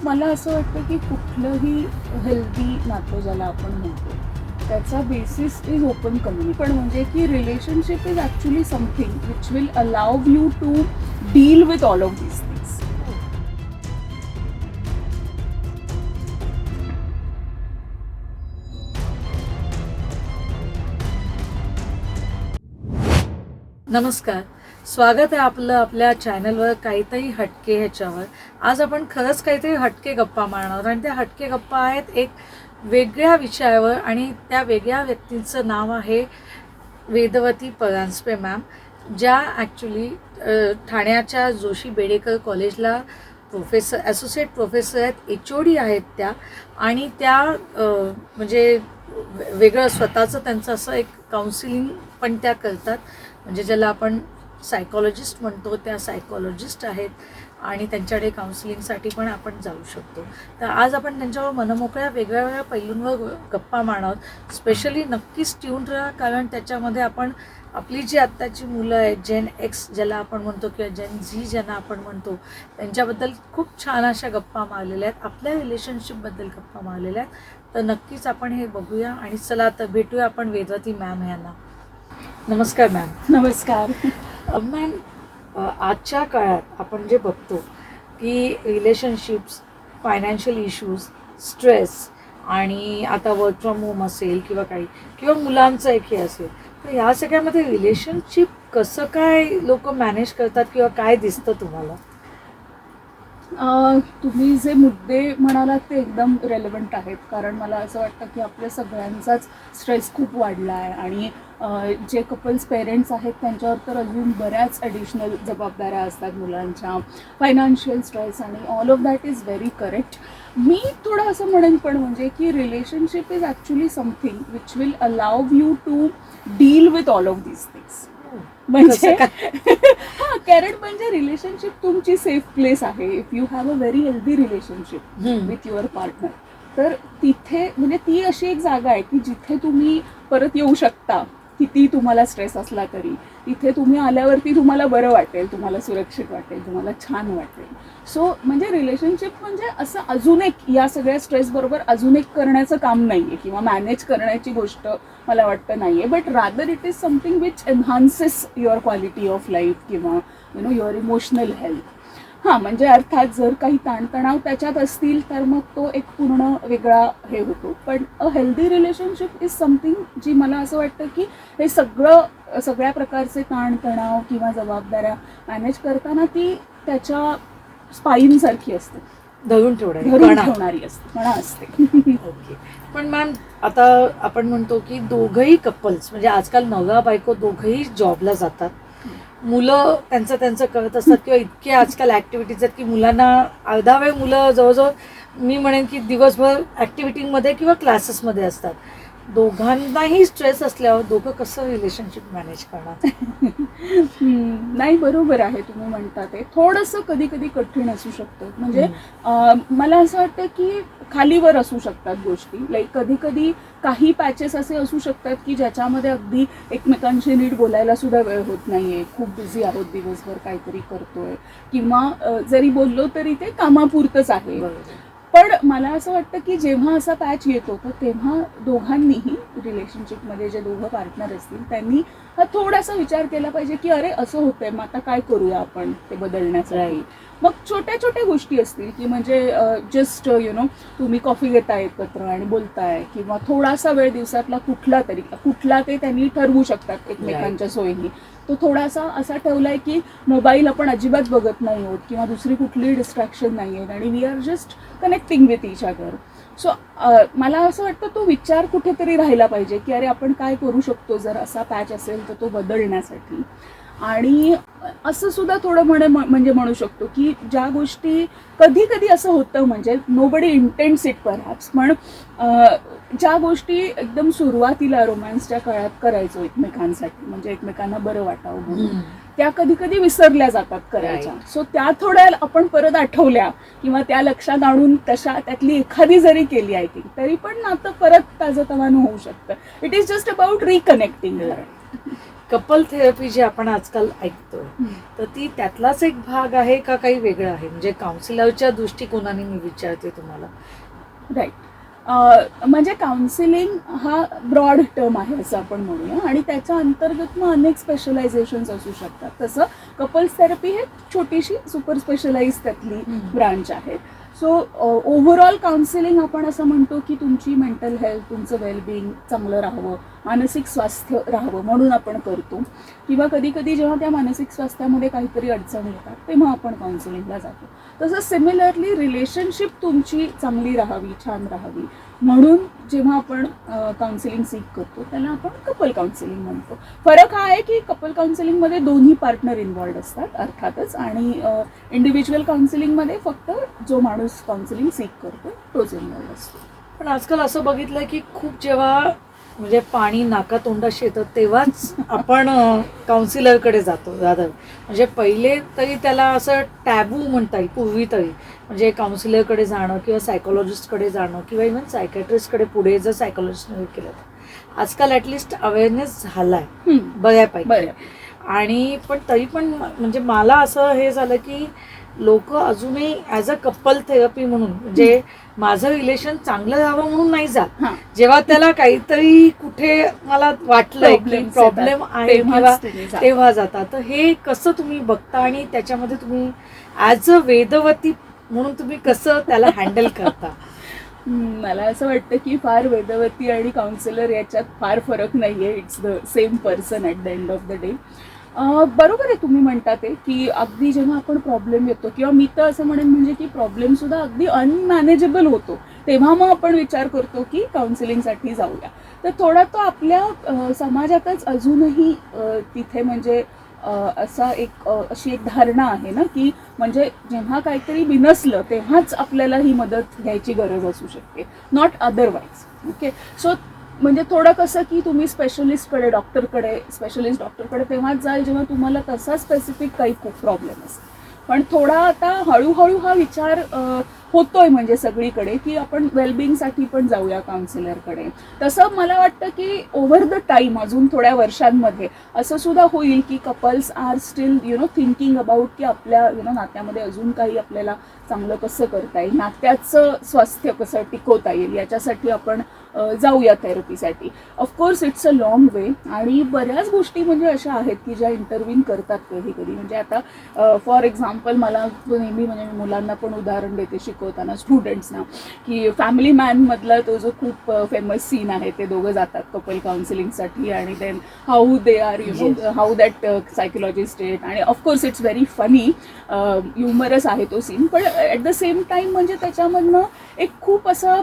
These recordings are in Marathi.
मला असं वाटतं की कुठलंही हेल्दी नातं ज्याला आपण म्हणतो त्याचा बेसिस इज ओपन कम्युनिटी. पण म्हणजे की relationship is actually something which will allow you to deal with all of these things. नमस्कार, स्वागत आहे आपलं आपल्या चॅनलवर काहीतरी हटके ह्याच्यावर. आज आपण खरंच काहीतरी हटके गप्पा मारणार आहोत आणि त्या हटके गप्पा आहेत एक वेगळ्या विषयावर आणि त्या वेगळ्या व्यक्तींचं नाव आहे वेदवती परांजपे मॅम, ज्या ॲक्च्युली ठाण्याच्या जोशी बेडेकर कॉलेजला प्रोफेसर ॲसोसिएट प्रोफेसर आहेत, HOD आहेत त्या. आणि त्या म्हणजे वेगळं स्वतःचं त्यांचं असं एक काउन्सिलिंग पण त्या करतात, म्हणजे ज्याला आपण सायकॉलॉजिस्ट म्हणतो, त्या सायकॉलॉजिस्ट आहेत आणि त्यांच्याकडे काउन्सिलिंगसाठी पण आपण जाऊ शकतो. तर आज आपण त्यांच्यावर मनमोकळ्या वेगळ्या वेगळ्या पैलूंवर गप्पा मारणार आहोत. स्पेशली नक्कीच ट्यून राहा, कारण त्याच्यामध्ये आपण आपली जी आत्ताची मुलं आहेत, जेन X ज्याला आपण म्हणतो किंवा जेन Z ज्यांना आपण म्हणतो, त्यांच्याबद्दल खूप छान अशा गप्पा मारलेल्या आहेत, आपल्या रिलेशनशिपबद्दल गप्पा मारलेल्या आहेत. तर नक्कीच आपण हे बघूया आणि चला तर भेटूया आपण वेदवती मॅम यांना. नमस्कार मॅम. नमस्कार. मॅम, आजच्या काळात आपण जे बघतो की रिलेशनशिप्स, फायनान्शियल इश्यूज, स्ट्रेस आणि आता वर्क फ्रॉम होम असेल किंवा मुलांचं एक हे असेल, तर ह्या सगळ्यामध्ये रिलेशनशिप कसं काय लोक मॅनेज करतात किंवा काय दिसतं तुम्हाला? तुम्ही जे मुद्दे म्हणालात ते एकदम रेलेवंट आहेत, कारण मला असं वाटतं की आपल्या सगळ्यांचाच स्ट्रेस खूप वाढला आहे आणि जे कपल्स पेरेंट्स आहेत त्यांच्यावर तर अजून बऱ्याच ॲडिशनल जबाबदाऱ्या असतात मुलांच्या, फायनान्शियल स्ट्रेस आणि all of that is very correct. मी थोडं असं म्हणेन पण म्हणजे की relationship is actually something which will allow you to deal with all of these things. म्हणजे हां, कारण म्हणजे रिलेशनशिप तुमची सेफ प्लेस आहे. If you have a very healthy relationship with your partner, तर तिथे म्हणजे ती अशी एक जागा आहे की जिथे तुम्ही परत येऊ शकता. किती तुम्हाला स्ट्रेस असला तरी तिथे तुम्ही आल्यावरती तुम्हाला बरं वाटेल, तुम्हाला सुरक्षित वाटेल, तुम्हाला छान वाटेल. सो म्हणजे रिलेशनशिप म्हणजे असं अजून एक या सगळ्या स्ट्रेसबरोबर अजून एक करण्याचं काम नाही आहे किंवा मॅनेज करण्याची गोष्ट मला वाटतं नाही आहे. But rather it is something which enhances your quality of life किंवा युअर इमोशनल हेल्थ. हां, म्हणजे अर्थात जर काही ताणतणाव त्याच्यात असतील तर मग तो एक पूर्ण वेगळा हे होतो. पण a healthy relationship is something जी मला असं वाटतं की हे सगळ्या प्रकारचे ताणतणाव किंवा जबाबदाऱ्या मॅनेज करताना ती त्याच्या स्पाईनसारखी असते, धरून ठेवणारी असते, कणा असते. ओके. पण मॅम, आता आपण म्हणतो की दोघंही कपल्स म्हणजे आजकाल नवरा बायको दोघंही जॉबला जातात, मुलं त्यांचं करत असतात किंवा इतके आजकाल ॲक्टिव्हिटीज आहेत की मुलांना अर्धा वेळ मुलं जवळजवळ मी म्हणेन की दिवसभर ॲक्टिव्हिटीमध्ये किंवा क्लासेसमध्ये असतात. दोघांनाही स्ट्रेस असल्यावर दोघं कसं रिलेशनशिप मॅनेज करणार? नाही, बरोबर आहे तुम्ही म्हणता ते. थोडंसं कधी कधी कठीण असू शकतं. म्हणजे मला असं वाटतं की खालीवर असू शकतात गोष्टी. लाईक कधी कधी काही पॅचेस असे असू शकतात की ज्याच्यामध्ये अगदी एकमेकांशी नीट बोलायला सुद्धा वेळ होत नाहीये, खूप बिझी आहोत, दिवसभर काहीतरी करतोय किंवा जरी बोललो तरी ते कामापुरतंच आहे. पण मला असं वाटतं की जेव्हा असा पॅच येतो तर तेव्हा दोघांनीही रिलेशनशिपमध्ये जे दोघं पार्टनर असतील त्यांनी हा थोडासा विचार केला पाहिजे की अरे असं होतंय, मग आता काय करूया आपण ते बदलण्यासाठी. मग छोट्या छोट्या गोष्टी असतील की म्हणजे जस्ट तुम्ही कॉफी घेताय एकत्र आणि बोलताय किंवा थोडासा वेळ दिवसातला कुठला ते त्यांनी ठरवू शकतात एकमेकांच्या सोयीने. तो थोडासा असा ठेवलाय की मोबाईल आपण अजिबात बघत नाही आहोत किंवा दुसरी कुठलीही डिस्ट्रॅक्शन नाही आहेत आणि we are just connecting with each other. So मला असं वाटतं तो विचार कुठेतरी राहिला पाहिजे की अरे आपण काय करू शकतो जर असा पॅच असेल तर तो बदलण्यासाठी. आणि असं सुद्धा थोडं म्हणजे म्हणू शकतो की ज्या गोष्टी कधी कधी असं होतं, म्हणजे नोबडी इंटेंट्स इट परहॅप्स, पण ज्या गोष्टी एकदम सुरुवातीला रोमॅन्सच्या काळात करायचो एकमेकांसाठी, म्हणजे एकमेकांना बरं वाटावं म्हणून, त्या कधी कधी विसरल्या जातात करायच्या. सो त्या थोड्या आपण परत आठवल्या किंवा त्या लक्षात आणून त्यातली एखादी जरी केली आय थिंक तरी पण नातं परत ताजंतवानं होऊ शकतं. It is just about reconnecting. Couple therapy जी आपण आजकाल ऐकतोय तर ती त्यातलाच एक भाग आहे का काही वेगळं आहे? म्हणजे काउन्सिलरच्या दृष्टिकोनाने मी विचारते तुम्हाला. राईट. म्हणजे काउन्सिलिंग हा ब्रॉड टर्म आहे असं आपण म्हणूया, आणि त्याच्या अंतर्गत मग अनेक स्पेशलायझेशन्स असू शकतात. तसं कपल्स थेरपी हे छोटीशी सुपर स्पेशलाइज त्यातली ब्रांच आहे. सो ओव्हरऑल काउन्सिलिंग आपण असं म्हणतो की तुमची मेंटल हेल्थ, तुमचं वेलबिंग चांगलं राहावं, मानसिक स्वास्थ्य राहावं म्हणून आपण करतो. किंवा कधी कधी जेव्हा त्या मानसिक स्वास्थ्यामध्ये काहीतरी अडचणी येतात तेव्हा आपण काउन्सिलिंगला जातो. तसं सिमिलरली रिलेशनशिप तुमची चांगली राहावी, छान राहावी म्हणून जेव्हा आपण काउन्सिलिंग सीक करतो त्याला आपण कपल काउन्सिलिंग म्हणतो. फरक हा आहे की कपल काउन्सिलिंगमध्ये दोन्ही पार्टनर इन्व्हॉल्ड असतात अर्थातच, आणि इंडिव्हिज्युअल काउन्सिलिंगमध्ये फक्त जो माणूस काउन्सिलिंग सीक करतो तोच इन्व्हॉल्ड असतो. पण आजकाल असं बघितलंय की खूप जेव्हा म्हणजे पाणी नाकातोंडाशी येतं तेव्हाच आपण काउन्सिलरकडे जातो दादा. म्हणजे पहिले तरी त्याला असं टॅबू म्हणता येईल, पूर्वी तरी म्हणजे काउन्सिलरकडे जाणं किंवा सायकोलॉजिस्टकडे जाणं किंवा इव्हन सायकॅट्रिस्टकडे पुढे जर सायकोलॉजिस्टने केलं तर आजकाल ॲटलिस्ट अवेअरनेस झालाय बऱ्यापैकी. आणि पण तरी पण म्हणजे मला असं हे झालं की लोक अजूनही ॲज अ कपल थेरपी म्हणून म्हणजे माझं रिलेशन चांगलं राहावं म्हणून नाही जात. जेव्हा त्याला काहीतरी कुठे मला वाटलंय की प्रॉब्लेम आहे किंवा तेव्हा जातात. तर हे कसं तुम्ही बघता आणि त्याच्यामध्ये तुम्ही ॲज अ वेदवती म्हणून तुम्ही कसं त्याला हँडल करता? मला असं वाटतं की फार वेदवती आणि काउन्सिलर याच्यात फार फरक नाहीये. It's the same person at the end of the day. बरोबर आहे तुम्ही म्हणता ते की अगदी जेव्हा आपण प्रॉब्लेम येतो, किंवा मी तर असं म्हणेन म्हणजे की प्रॉब्लेम सुद्धा अगदी अनमॅनेजेबल होतो, तेव्हा मग आपण विचार करतो की काउन्सिलिंगसाठी जाऊया. तर थोडा तो आपल्या समाजातच अजूनही तिथे म्हणजे असा एक अशी एक धारणा आहे ना की म्हणजे जेव्हा काहीतरी बिनसलं तेव्हाच आपल्याला ही मदत घ्यायची गरज असू शकते, नॉट अदरवाईज. ओके. सो म्हणजे थोडं कसं की तुम्ही स्पेशलिस्ट डॉक्टरकडे तेव्हाच जाल जेव्हा तुम्हाला तसा स्पेसिफिक काही खूप प्रॉब्लेम असेल. पण थोडा आता हळूहळू हा विचार होतोय म्हणजे सगळीकडे की आपण वेलबिंगसाठी पण जाऊया काउन्सिलरकडे. तसं मला वाटतं की ओव्हर द टाईम अजून थोड्या वर्षांमध्ये असं सुद्धा होईल की couples are still thinking about की आपल्या नात्यामध्ये अजून काही आपल्याला चांगलं कसं करता येईल, नात्याचं स्वास्थ्य कसं टिकवता येईल याच्यासाठी आपण जाऊया थेरपीसाठी. Of course it's a long way, आणि बऱ्याच गोष्टी म्हणजे अशा आहेत की ज्या इंटरव्हीन करतात कधी कधी. म्हणजे आता फॉर एक्झाम्पल मला नेहमी म्हणजे मुलांना पण उदाहरण देते शिकवताना स्टुडंट्सना की फॅमिली मॅनमधला तो जो खूप फेमस सीन आहे, ते दोघं जातात कपल काउन्सिलिंगसाठी आणि then how they are how that psychologist state, आणि of course it's very funny, humorous आहे तो सीन. पण ॲट द सेम टाईम म्हणजे त्याच्यामधनं एक खूप असा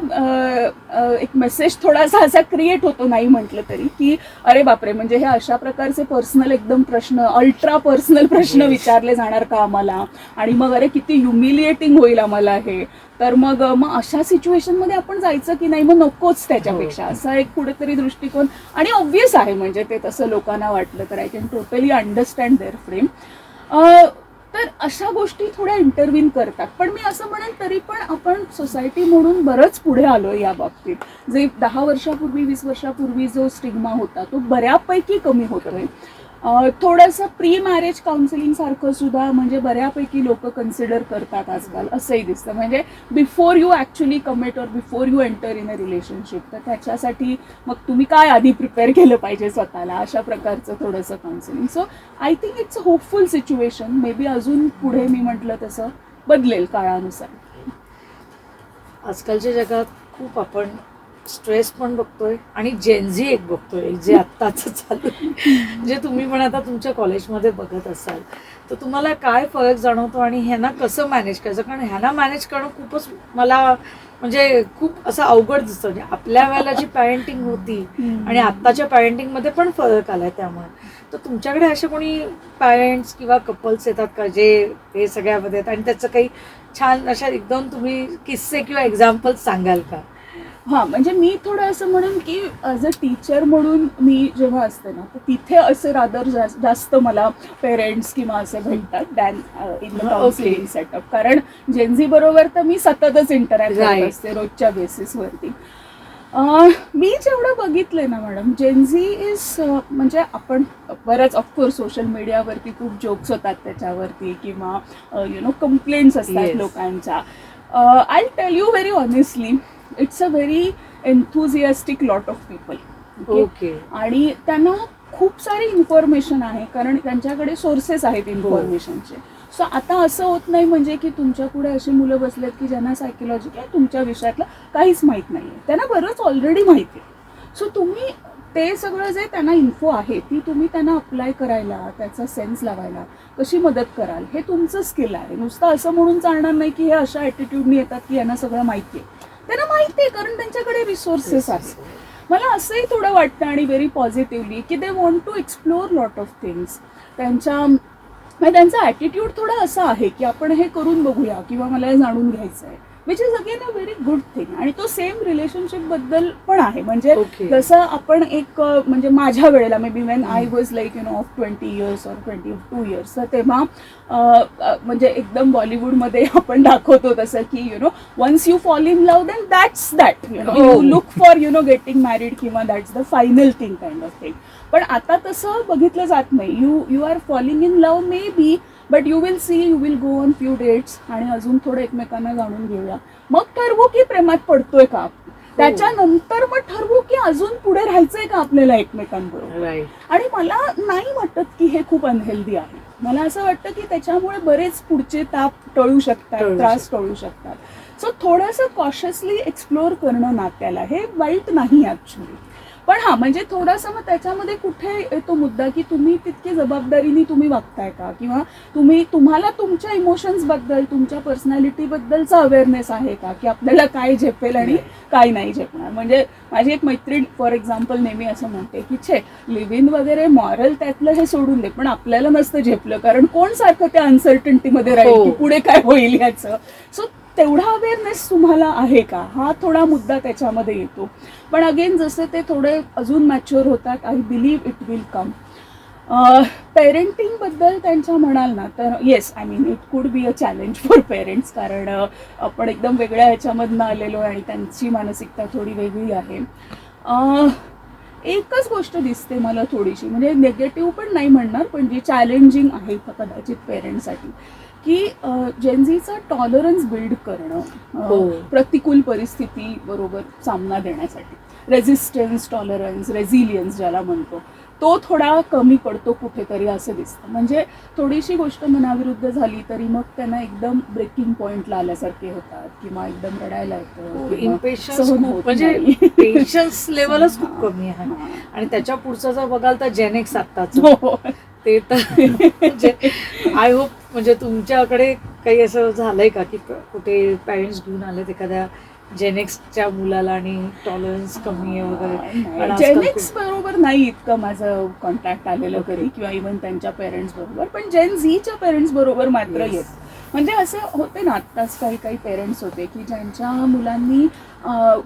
एक मेसेज थोडासा असा क्रिएट होतो, नाही म्हटलं तरी, की अरे बापरे, म्हणजे हे अशा प्रकारचे पर्सनल एकदम प्रश्न, अल्ट्रा पर्सनल प्रश्न विचारले जाणार का आम्हाला, आणि मग अरे किती ह्युमिलिएटिंग होईल आम्हाला हे. तर मग अशा सिच्युएशनमध्ये आपण जायचं की नाही, मग नकोच त्याच्यापेक्षा, असा एक कुठेतरी दृष्टिकोन. आणि ऑब्व्हियस आहे म्हणजे ते तसं लोकांना वाटलं तर I can totally understand their frame. तर अशा गोष्टी थोड्या इंटरव्हीन करतात. पण मी असं म्हणेन तरी पण आपण सोसायटी म्हणून बरंच पुढे आलो या बाबतीत. जे 10 वर्षापूर्वी 20 वर्षापूर्वी जो स्टिग्मा होता तो बऱ्यापैकी कमी होतोय. थोडंसं प्री मॅरेज काउन्सिलिंग सारखं सुद्धा म्हणजे बऱ्यापैकी लोक कन्सिडर करतात आजकाल, असंही दिसतं. म्हणजे बिफोर यू ॲक्च्युली कमिट और before you enter in a relationship, तर त्याच्यासाठी मग तुम्ही काय आधी प्रिपेअर केलं पाहिजे स्वतःला, अशा प्रकारचं थोडंसं counselling. So I think it's a hopeful situation. May be अजून पुढे मी म्हटलं तसं बदलेल काळानुसार. आजकालच्या जगात खूप आपण स्ट्रेस पण बघतोय आणि जेनझी एक बघतोय जे आत्ताचं चालू आहे. जे तुम्ही पण आता तुमच्या कॉलेजमध्ये बघत असाल तर तुम्हाला काय फरक जाणवतो आणि ह्यांना कसं मॅनेज करायचं? कारण ह्यांना मॅनेज करणं खूपच मला म्हणजे खूप असं अवघड दिसतं. म्हणजे आपल्या वेळेला जी पॅरेंटिंग होती आणि आत्ताच्या पॅरेंटिंगमध्ये पण फरक आलाय. त्यामुळे तर तुमच्याकडे असे कोणी पॅरेंट्स किंवा कपल्स येतात का जे हे सगळ्यामध्ये आहेत आणि त्याचं काही छान अशा एकदम तुम्ही किस्से किंवा एक्झाम्पल्स सांगाल का? हां, म्हणजे मी थोडं असं म्हणेन की ॲज अ टीचर म्हणून मी जेव्हा असते ना, तर तिथे असे रादर जास्त मला पेरेंट्स किंवा असे भेटतात than in the counselling setup. कारण जेनझी बरोबर तर मी सततच इंटरॅक्ट करत असते रोजच्या बेसिसवरती. मी जेवढं बघितलंय ना मॅडम, जेनझी इज म्हणजे आपण बरंच ऑफकोर्स सोशल मीडियावरती खूप जोक्स होतात त्याच्यावरती किंवा कंप्लेंट्स असतात Yes. लोकांच्या. I tell you very honestly, it's a very enthusiastic lot of people. Okay. आणि त्यांना खूप सारी इन्फॉर्मेशन आहे, कारण त्यांच्याकडे सोर्सेस आहेत इन्फॉर्मेशनचे. सो आता असं होत नाही म्हणजे की तुमच्या पुढे अशी मुलं बसलेत की ज्यांना सायकोलॉजी किंवा तुमच्या विषयातलं काहीच माहीत नाही आहे, त्यांना बरंच ऑलरेडी माहिती आहे. सो तुम्ही ते सगळं जे त्यांना इन्फो आहे ती तुम्ही त्यांना अप्लाय करायला, त्याचा सेन्स लावायला कशी मदत कराल हे तुमचं स्किल आहे. नुसतं असं म्हणून चालणार नाही की हे अशा ॲटिट्यूडनी येतात की यांना सगळं माहिती आहे. त्यांना माहिती आहे कारण त्यांच्याकडे रिसोर्सेस आहेत. मला असंही थोडं वाटतं आणि व्हेरी पॉझिटिव्हली की they want to explore lot of things. त्यांचा ॲटिट्यूड थोडा असा आहे की आपण हे करून बघूया किंवा मला हे जाणून घ्यायचं आहे, which is again a very good thing. आणि तो सेम रिलेशनशिपबद्दल पण आहे. म्हणजे जसं आपण एक म्हणजे माझ्या वेळेला may be when I was like of 20 years or 22 years, तर तेव्हा म्हणजे एकदम बॉलिवूडमध्ये आपण दाखवतो तसं की once you fall in love then that's that, you look for getting married किंवा that's the final thing kind of thing. पण आता तसं बघितलं जात नाही. You are falling in love maybe, but you will go on few dates आणि अजून थोडं एकमेकांना जाणून घेऊया, मग ठरवू की प्रेमात पडतोय का, त्याच्यानंतर मग ठरवू की अजून पुढे राहायचंय का आपल्याला एकमेकांबरोबर. आणि मला नाही वाटत की हे खूप अनहेल्दी आहे. मला असं वाटतं की त्याच्यामुळे बरेच पुढचे ताप टळू शकतात, त्रास टळू शकतात. सो थोडंसं कॉशियसली एक्सप्लोअर करणं नात्याला हे वाईट नाही ऍक्च्युली. पण हा म्हणजे थोडासा मग त्याच्यामध्ये कुठे येतो मुद्दा की तुम्ही तितकी जबाबदारीने तुम्ही वागताय का, किंवा तुम्हाला तुमच्या इमोशन्सबद्दल, तुमच्या पर्सनॅलिटीबद्दलचा अवेअरनेस आहे का, की आपल्याला काय झेपेल आणि काय नाही झेपणार. म्हणजे माझी एक मैत्रीण फॉर एक्झाम्पल नेहमी असं म्हणते की छे लिव्ह इन वगैरे मॉरल त्यातलं हे सोडून दे, पण आपल्याला नसतं झेपलं, कारण कोण सारखं त्या अनसर्टनिटीमध्ये राहील की पुढे काय होईल याचं. सो तेवढा अवेअरनेस तुम्हाला आहे का, हा थोडा मुद्दा त्याच्यामध्ये येतो. पण अगेन जसे ते थोडे अजून मॅच्युअर होतात, I believe it will come. पेरेंटिंगबद्दल त्यांच्या म्हणाल ना तर yes, I mean it could be a challenge for parents, कारण आपण एकदम वेगळ्या ह्याच्यामधनं आलेलो आणि त्यांची मानसिकता थोडी वेगळी आहे. एकच गोष्ट दिसते मला थोडीशी, म्हणजे निगेटिव्ह पण नाही म्हणणार, पण जी चॅलेंजिंग आहे कदाचित पेरेंट्ससाठी, की जेनझीचा टॉलरन्स बिल्ड करणं प्रतिकूल परिस्थिती बरोबर सामना देण्यासाठी. रेझिस्टन्स, टॉलरन्स, रेझिलियन्स ज्याला म्हणतो, तो थोडा कमी पडतो कुठेतरी असं दिसतं. म्हणजे थोडीशी गोष्ट मनाविरुद्ध झाली तरी मग त्यांना एकदम ब्रेकिंग पॉइंटला आल्यासारखे होतात किंवा एकदम रडायला येतं. म्हणजे पेशन्स लेवलच खूप कमी आहे. आणि त्याच्या पुढचं जर बघाल तर जेनेक्स आत्ताचं ते तर म्हणजे आय होप म्हणजे तुमच्याकडे काही असं झालंय का की कुठे पॅरेंट्स घेऊन आलेत एखाद्या जेनेक्सच्या मुलाला आणि टॉलरन्स कमी आहे वगैरे? जेनेक्स बरोबर नाही इतकं माझं कॉन्टॅक्ट आलेलं कधी, किंवा इव्हन त्यांच्या पेरेंट्स बरोबर, पण जेन झीच्या पेरेंट्स बरोबर मात्र येत. म्हणजे असे होते ना, आत्ताच काही पेरेंट्स होते की ज्यांच्या मुलांनी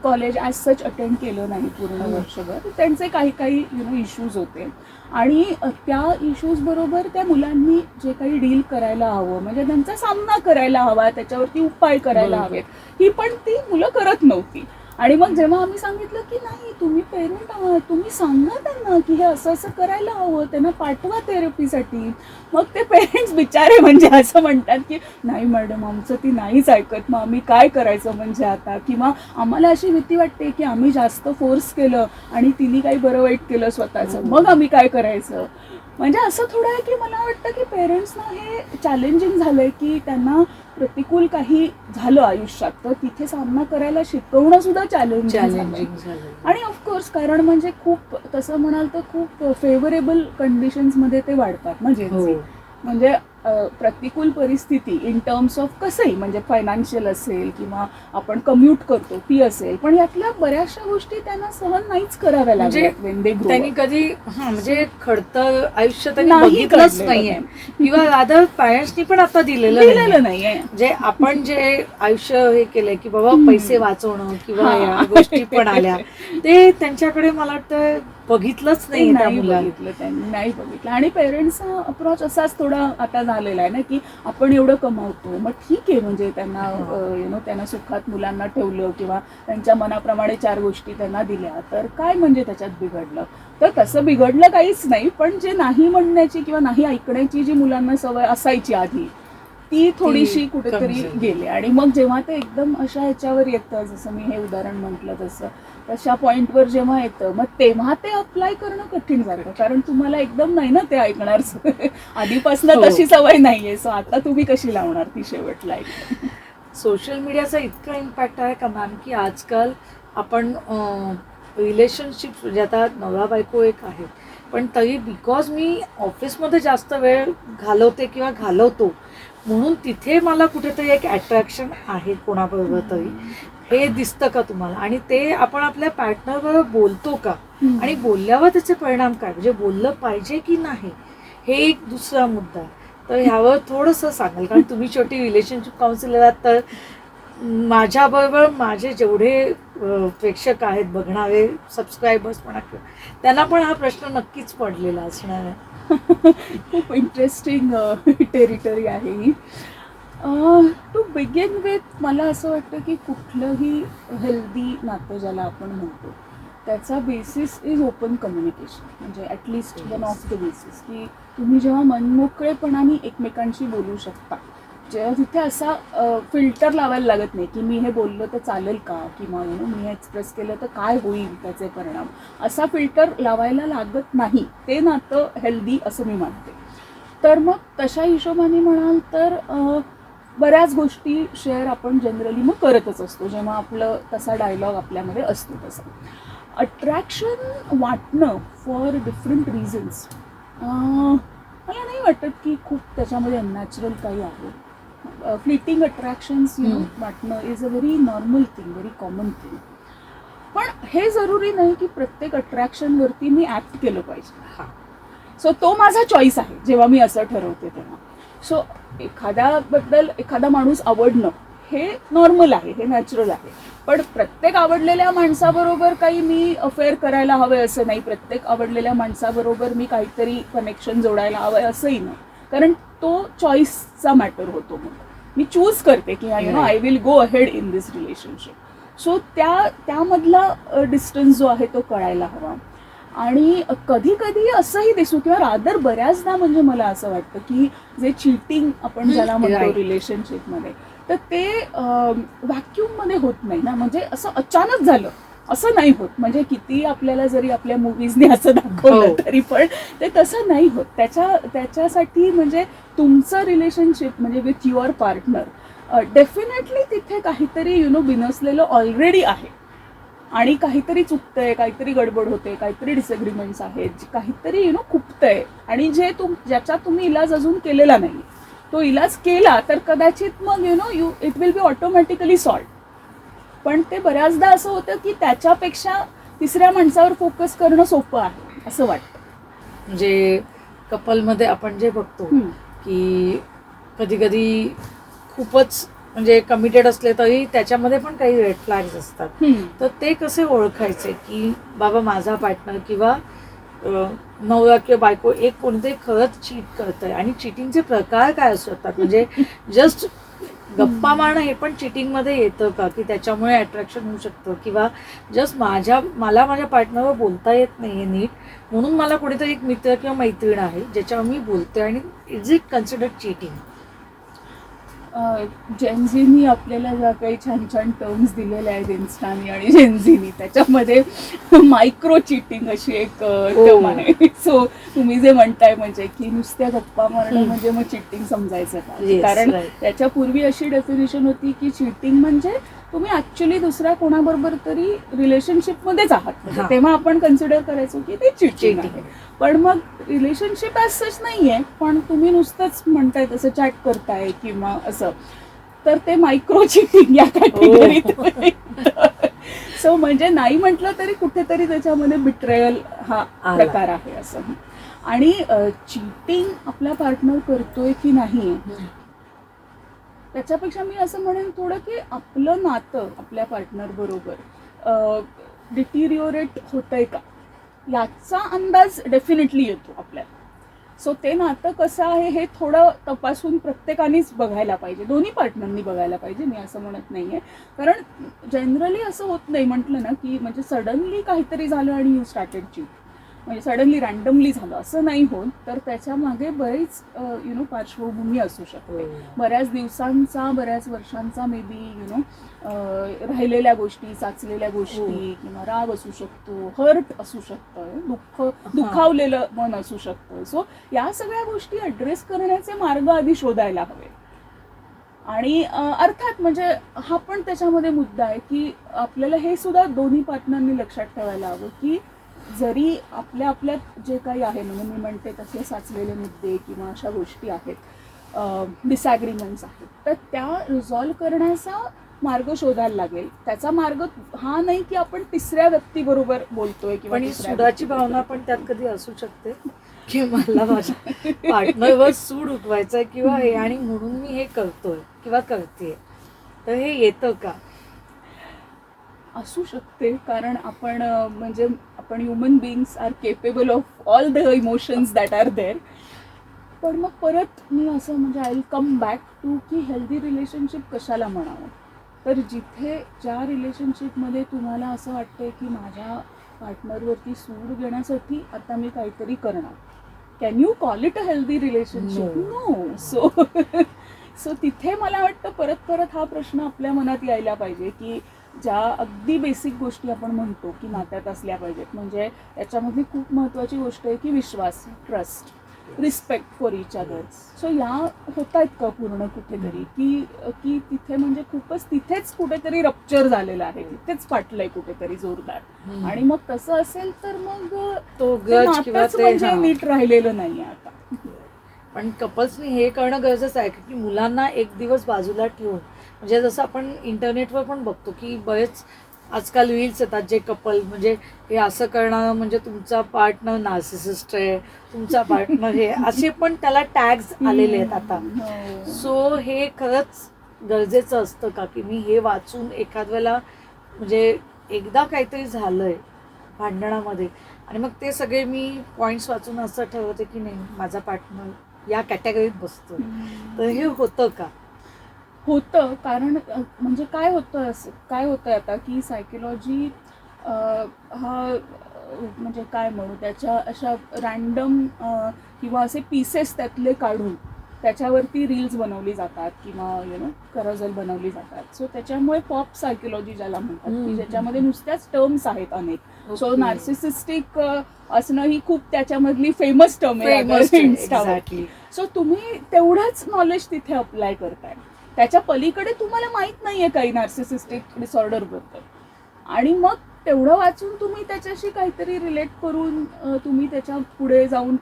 कॉलेज ॲज सच अटेंड केलं नाही पूर्ण वर्षभर, त्यांचे काही इश्यूज होते आणि त्या इश्यूज बरोबर त्या मुलांनी जे काही डील करायला हवं, म्हणजे त्यांचा सामना करायला हवा, त्याच्यावरती उपाय करायला हवेत, ही पण ती मुलं करत नव्हती. आणि मग जेव्हा आम्ही सांगितलं की नाही तुम्ही पेरेंट आहात, तुम्ही सांगा त्यांना की हे असं असं करायला हवं, त्यांना पाठवा थेरपीसाठी, मग ते पेरेंट्स बिचारे म्हणजे असं म्हणतात की नाही मॅडम आमचं ती नाहीच ऐकत, मग आम्ही काय करायचं म्हणजे आता, किंवा आम्हाला अशी भीती वाटते की आम्ही जास्त फोर्स केलं आणि तिने काही बरं वाईट केलं स्वतःचं, मग आम्ही काय करायचं. म्हणजे असं थोडं आहे की मला वाटतं की पेरेंट्सना हे चॅलेंजिंग झालंय की त्यांना प्रतिकूल काही झालं आयुष्यात तर तिथे सामना करायला शिकवणं सुद्धा चॅलेंजिंग झालं. आणि ऑफकोर्स कारण म्हणजे खूप तसं म्हणाल तर खूप फेवरेबल कंडिशन्समध्ये ते वाढतात म्हणजे प्रतिकूल परिस्थिती इन टर्म्स ऑफ कसंही, म्हणजे फायनान्शियल असेल किंवा आपण कम्युट करतो ती असेल, पण यातल्या बऱ्याचशा गोष्टी त्यांना सहन नाहीच कराव्या लागल्या. त्यांनी कधी म्हणजे खडतर आयुष्य त्यांनी बघितलंच नाहीये, किंवा रादर पॅरेंट्सनी पण आता दिलेलं नाहीये. जे आपण जे आयुष्य हे केलंय की बाबा पैसे वाचवणं किंवा या गोष्टी पण आल्या, ते त्यांच्याकडे मला वाटतं बघितलंच नाही. त्यांनी नाही बघितलं. आणि पेरेंट्सचा अप्रोच असाच थोडा आता क्वेश्चन आलेला आहे ना की आपण एवढं कमावतो, मग ठीक आहे म्हणजे त्यांना त्यांना सुखात मुलांना ठेवलं किंवा त्यांच्या मनाप्रमाणे 4 गोष्टी त्यांना दिल्या, तर काय म्हणजे त्याच्यात बिघडलं? तर तसं बिघडलं काहीच नाही, पण जे नाही म्हणण्याची किंवा नाही ऐकण्याची जी मुलांना सवय असायची आधी, ती थोडीशी कुठेतरी गेली. आणि मग जेव्हा ते एकदम अशा ह्याच्यावर येतं, जसं मी हे उदाहरण म्हटलं तसं, तशा पॉईंटवर जेव्हा येतं, मग तेव्हा ते अप्लाय करणं कठीण जातं, कारण तुम्हाला एकदम नाही ना ते ऐकणार. आधीपासून तशी सवय नाहीये, सो आता तुम्ही कशी लावणार ती शेवटला ऐकणं? सोशल मीडियाचा इतका इम्पॅक्ट आहे का मॅम, की आजकाल आपण रिलेशनशिप म्हणजे आता नवरा बायको एक आहे, पण तरी बिकॉज मी ऑफिसमध्ये जास्त वेळ घालवते किंवा घालवतो, म्हणून तिथे मला कुठेतरी एक अट्रॅक्शन आहे कोणाबरोबर तरी, हे दिसतं का तुम्हाला? आणि ते आपण आपल्या पार्टनरबरोबर बोलतो का, आणि बोलल्यावर त्याचे परिणाम काय, म्हणजे बोललं पाहिजे की नाही, हे एक दुसरा मुद्दा आहे. तर ह्यावर थोडंसं सांगाल, कारण तुम्ही शेवटी रिलेशनशिप काउन्सिलर आहात, तर माझ्याबरोबर माझे जेवढे प्रेक्षक आहेत, बघणारे सबस्क्रायबर्स म्हणा, त्यांना पण हा प्रश्न नक्कीच पडलेला असणार आहे. खूप इंटरेस्टिंग टेरिटरी आहे ही. टू बिगिन विथ मला असं वाटतं की कुठलंही हेल्दी नातं ज्याला आपण म्हणतो त्याचा बेसिस इज ओपन कम्युनिकेशन. म्हणजे at least one of the basis की तुम्ही जेव्हा मनमोकळेपणाने एकमेकांशी बोलू शकता, जेव्हा तिथे असा फिल्टर लावायला लागत नाही की मी हे बोललं तर चालेल का, किंवा मी हे एक्सप्रेस केलं तर काय होईल त्याचे परिणाम, असा फिल्टर लावायला लागत नाही, ते नातं हेल्दी असं मी मानते. तर मग तशा हिशोबाने म्हणाल तर बऱ्याच गोष्टी शेअर आपण जनरली मग करतच असतो जेव्हा आपलं तसा डायलॉग आपल्यामध्ये असतो. तसा अट्रॅक्शन वाटणं फॉर डिफरंट रिझन्स मला नाही वाटत की खूप त्याच्यामध्ये अननॅचरल काही आहे. फ्लिटिंग अट्रॅक्शन्स वाटणं is a very normal thing, very common thing. पण हे जरुरी नाही की प्रत्येक अट्रॅक्शनवरती मी ॲक्ट केलं पाहिजे. सो तो माझा चॉईस आहे जेव्हा मी असं ठरवते तेव्हा. सो एखादा माणूस आवडणं हे नॉर्मल आहे, हे नॅचरल आहे. पण प्रत्येक आवडलेल्या माणसाबरोबर काही मी अफेअर करायला हवं असं नाही, प्रत्येक आवडलेल्या माणसाबरोबर मी काहीतरी कनेक्शन जोडायला हवं असंही नाही, कारण तो चॉईसचा मॅटर होतो. मग मी चूज करते की I will go ahead in this relationship. So त्यामधला डिस्टन्स जो आहे तो कळायला हवा. आणि कधी कधी असंही दिसू किंवा रादर बऱ्याचदा म्हणजे मला असं वाटतं की जे चीटिंग आपण ज्याला म्हणतो रिलेशनशिपमध्ये, तर ते व्हॅक्यूममध्ये होत नाही ना, म्हणजे असं अचानक झालं असं नाही होत. म्हणजे किती आपल्याला जरी आपल्या मूवीजने असं दाखवलं तरी पण ते तसं नाही होत. त्याच्यासाठी म्हणजे तुमचं रिलेशनशिप म्हणजे विथ युअर पार्टनर डेफिनेटली तिथे काहीतरी बिनसलेलं ऑलरेडी आहे, आणि काहीतरी चुकतंय, काहीतरी गडबड होते, काहीतरी डिसएग्रीमेंट्स आहेत, काहीतरी खुपतंय, आणि ज्याचा तुम्ही इलाज अजून केलेला नाही, तो इलाज केला तर कदाचित मग it will be automatically solve. पण ते बऱ्याचदा असं होतं की त्याच्यापेक्षा तिसऱ्या माणसावर फोकस करणं सोपं आहे असं वाटतं. म्हणजे कपलमध्ये आपण जे बघतो की कधी कधी खूपच म्हणजे कमिटेड असले तरी त्याच्यामध्ये पण काही रेड फ्लॅग्स असतात, तर ते कसे ओळखायचे की बाबा माझा पार्टनर किंवा नवरा किंवा बायको एक कोणते खरंच चीट करतंय, आणि चिटिंगचे प्रकार काय असू शकतात? म्हणजे जस्ट गप्पा मारणं हे पण चिटिंगमध्ये येतं का, की त्याच्यामुळे अट्रॅक्शन होऊ शकतं, किंवा जस्ट मला माझ्या पार्टनरवर बोलता येत नाही नीट, म्हणून मला कुठेतरी एक मित्र किंवा मैत्रीण आहे ज्याच्यावर मी बोलतोय, आणि इज इट कन्सिडर्ड चिटिंग? जेनझीनी आपल्याला ज्या काही छान छान टर्म्स दिलेल्या आहेत इन्स्टानी आणि जेनझीनी, त्याच्यामध्ये मायक्रो चिटिंग अशी एक टर्म आहे. सो तुम्ही जे म्हणताय म्हणजे की नुसत्या गप्पा मारणं म्हणजे मग चिटिंग समजायचं का? कारण त्याच्यापूर्वी अशी डेफिनेशन होती की चिटिंग म्हणजे तुम्ही ऍक्च्युली दुसऱ्या कोणाबरोबर तरी रिलेशनशिपमध्येच आहात, तेव्हा आपण कन्सिडर करायचो की ते चिटिंग आहे. पण मग रिलेशनशिप ॲज सच नाही आहे, पण तुम्ही नुसतंच म्हणताय तसं चॅट करताय किंवा असं, तर ते मायक्रो चिटिंग या कॅटेगरीत. सो म्हणजे नाही म्हटलं तरी कुठेतरी त्याच्यामध्ये बिट्रेयल हा प्रकार आहे असं. आणि चिटिंग आपला पार्टनर करतोय की नाही त्याच्यापेक्षा मी असं म्हणेन थोडं की आपलं नातं आपल्या पार्टनर बरोबर डिटिरिओरेट होतंय का याचा अंदाज डेफिनेटली येतो आपल्याला. सो ते नातं कसं आहे हे थोडं तपासून प्रत्येकानेच बघायला पाहिजे, दोन्ही पार्टनरनी बघायला पाहिजे. मी असं म्हणत नाही आहे, कारण जनरली असं होत नाही म्हटलं ना की म्हणजे सडनली काहीतरी झालं आणि यू स्टार्टेड चीट, म्हणजे सडनली रँडमली झालं असं नाही होत. तर त्याच्यामागे बरीच पार्श्वभूमी असू शकते, बऱ्याच दिवसांचा, बऱ्याच वर्षांचा मे बी राहिलेल्या गोष्टी, साचलेल्या गोष्टी, किंवा राग असू शकतो, हर्ट असू शकतं, दुखावलेलं मन असू शकतं. सो या सगळ्या गोष्टी ॲड्रेस करण्याचे मार्ग आधी शोधायला हवे. आणि अर्थात म्हणजे हा पण त्याच्यामध्ये मुद्दा आहे की आपल्याला हे सुद्धा दोन्ही पार्टनरनी लक्षात ठेवायला हवं की जरी आपल्यात जे काही आहे, म्हणजे मी म्हणते तसे साचलेले मुद्दे किंवा अशा गोष्टी आहेत, डिसॲग्रीमेंट्स आहेत, तर त्या रिझॉल्व्ह करण्याचा मार्ग शोधायला लागेल. त्याचा मार्ग हा नाही की आपण तिसऱ्या व्यक्तीबरोबर बोलतोय किंवा पण ही सुडाची भावना पण त्यात कधी असू शकते की मला माझ्या पार्टनरवर सूड उठवायचंय किंवा हे, आणि म्हणून मी हे करतोय किंवा करतेय, तर हे येतं का? असू शकते, कारण आपण म्हणजे आपण human beings are capable of all the emotions that are there. पण मग परत मी असं म्हणजे I will come back to की हेल्दी रिलेशनशिप कशाला म्हणावं. तर ज्या रिलेशनशिपमध्ये तुम्हाला असं वाटतंय की माझ्या पार्टनरवरती सूड घेण्यासाठी आता मी काहीतरी करणार, can you call it a healthy relationship? No. So तिथे मला वाटतं परत हा प्रश्न आपल्या मनात यायला पाहिजे की ज्या अगदी बेसिक गोष्टी आपण म्हणतो की नात्यात असल्या पाहिजेत, म्हणजे याच्यामध्ये खूप महत्त्वाची गोष्ट आहे की विश्वास, trust, respect for each other. So या होत आहेत का पूर्ण कुठेतरी की तिथे म्हणजे खूपच तिथेच कुठेतरी रप्चर झालेलं आहे, तिथेच फाटलंय कुठेतरी जोरदार. आणि मग तसं असेल तर मग तो गज किंवा ते म्हणजे नीट राहिलेलं नाहीये आता. पण कपल्सनी हे करणं गरजेचं आहे की मुलांना एक दिवस बाजूला ठेवून, म्हणजे जसं आपण इंटरनेटवर पण बघतो की बरेच आजकाल रील्स येतात जे कपल म्हणजे हे असं करणं म्हणजे तुमचा पार्टनर नार्सिसिस्ट आहे, तुमचा पार्टनर हे असे पण त्याला टॅग्स आलेले आहेत आता. सो हे खरंच गरजेचं असतं का की मी हे वाचून एखाद वेळेला म्हणजे एकदा काहीतरी झालंय भांडणामध्ये आणि मग ते सगळे मी पॉइंट्स वाचून असं ठरवते की नाही माझा पार्टनर या कॅटेगरीत बसतो, तर हे होतं का? होतं, कारण म्हणजे काय होतं आता की सायकोलॉजी हा म्हणजे काय म्हणू, त्याच्या अशा रँडम किंवा असे पीसेस त्यातले काढून त्याच्यावरती रील्स बनवली जातात किंवा करझल बनवली जातात. सो त्याच्यामुळे पॉप सायकोलॉजी ज्याला म्हणतात की ज्याच्यामध्ये नुसत्याच टर्म्स आहेत अनेक. सो नार्सिसिस्टिक असणं ही खूप त्याच्यामधली फेमस टर्म आहे. सो तुम्ही तेवढंच नॉलेज तिथे अप्लाय करताय, त्याच्या पलीकडे तुम्हाला माहित नाहीये काही नार्सिसिस्टिक डिसऑर्डर बद्दल, आणि मग तेवढं वाचून तुम्ही त्याच्याशी काहीतरी रिलेट करून तुम्ही त्याच्या पुढे जाऊन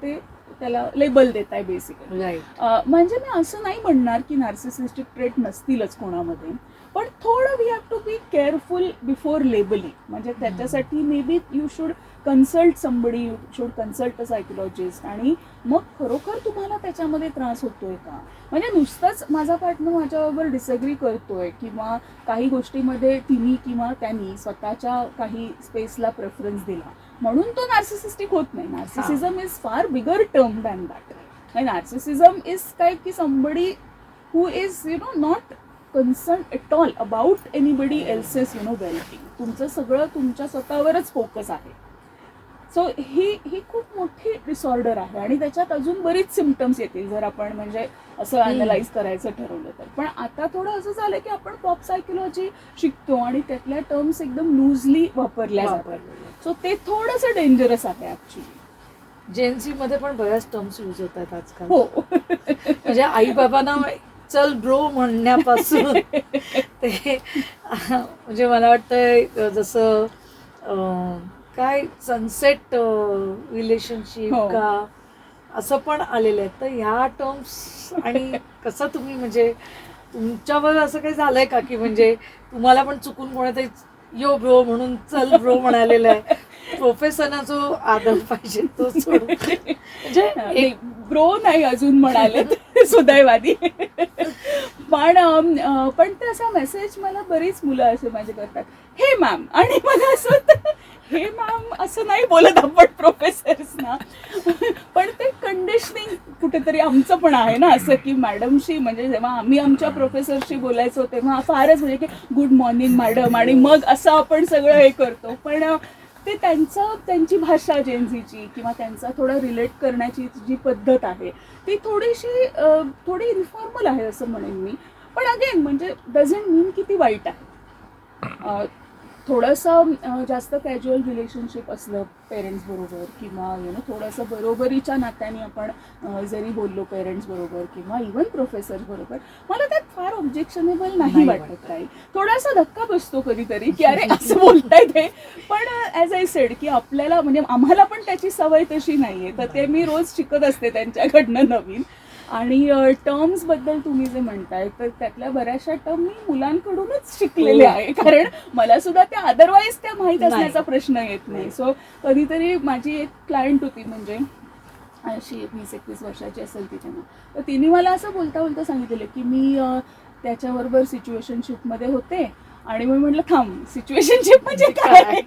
त्याला लेबल देताय बेसिकली. म्हणजे मी असं नाही म्हणणार की नार्सिसिस्टिक ट्रेट नसतीलच कोणामध्ये, पण थोडं we have to be careful before labelling. म्हणजे त्याच्यासाठी maybe you should consult somebody, you should consult a psychologist, आणि मग खरोखर तुम्हाला त्याच्यामध्ये त्रास होतोय का. म्हणजे नुसतंच माझा पार्टनर माझ्याबरोबर डिसएग्री करतोय किंवा काही गोष्टीमध्ये तिने किंवा त्यांनी स्वतःच्या काही स्पेसला प्रेफरन्स दिला म्हणून तो नार्सिसिस्टिक होत नाही. Narcissism is far bigger term than that. Narcissism is काय की somebody who is not concern at all about anybody else's wellbeing. तुमचं सगळं तुमच्या स्वतःवरच फोकस आहे. सो ही खूप मोठी डिसऑर्डर आहे आणि त्याच्यात अजून बरीच सिम्पटम्स येतील जर आपण म्हणजे असं अॅनलाइज करायचं ठरवलं तर. पण आता थोडं असं झालं की आपण पॉप सायकोलॉजी शिकतो आणि त्यातल्या टर्म्स एकदम लूजली वापरल्या जातात. सो ते थोडंसं डेंजरस आहे ऍक्च्युली. जेनझी मध्ये पण बऱ्याच टर्म्स यूज होत आहेत आजकाल. हो, म्हणजे आई बाबांना चल ब्रो म्हणण्यापासून ते म्हणजे मला वाटतं जसं काय सनसेट रिलेशनशिप का असं पण आलेलं आहे. तर ह्या टर्म्स आणि कसं तुम्ही म्हणजे तुमच्यावर असं काही झालंय का की म्हणजे तुम्हाला पण चुकून कोणीतरी यो ब्रो म्हणून चल ब्रो म्हणालेलं आहे, प्रोफेसरना जो आदर पाहिजे तो सोडून म्हणजे ब्रो नाही अजून म्हणाले सुदैवादी. पण तसा मेसेज मला बरीच मुलं असे माझे करतात, हे मॅम, आणि मला असं होतं हे मॅम असं नाही बोलत आपण प्रोफेसर्सना. पण ते कंडिशनिंग कुठेतरी आमचं पण आहे ना असं, की मॅडमशी म्हणजे जेव्हा आम्ही आमच्या प्रोफेसरशी बोलायचो तेव्हा फारच म्हणजे की गुड मॉर्निंग मॅडम आणि मग असं आपण सगळं हे करतो. पण ते त्यांची भाषा जेनझीची किंवा त्यांचा थोडा रिलेट करण्याची जी पद्धत आहे ती थोडी इन्फॉर्मल आहे असं म्हणेन मी. पण अगेन म्हणजे डझंट मीन की ती वाईट आहे. थोडंसं जास्त कॅज्युअल रिलेशनशिप असलं पेरेंट्स बरोबर किंवा थोडंसं बरोबरीच्या नात्याने आपण जरी बोललो पेरेंट्स बरोबर किंवा इव्हन प्रोफेसर बरोबर, मला त्यात फार ऑब्जेक्शनेबल नाही वाटत काही. थोडासा धक्का बसतो कधीतरी की अरे असं बोलताय ते. पण ॲज आय सेड की आपल्याला म्हणजे आम्हाला पण त्याची सवय तशी नाहीये, तर ते मी रोज शिकत असते त्यांच्याकडनं नवीन. आणि टर्म्सबद्दल तुम्ही जे म्हणताय तर त्यातल्या बऱ्याचशा टर्म मी मुलांकडूनच शिकलेले आहे, कारण मला सुद्धा त्या अदरवाईज त्या माहीत असण्याचा प्रश्न येत नाही. सो कधीतरी माझी एक क्लायंट होती म्हणजे अशी 20-21 वर्षाची असेल ती तेव्हा, तर तिने मला असं बोलता बोलता सांगितलेलं की मी त्याच्याबरोबर सिच्युएशनशिपमध्ये होते आणि मी म्हटलं थांब सिच्युएशनशिप म्हणजे काय.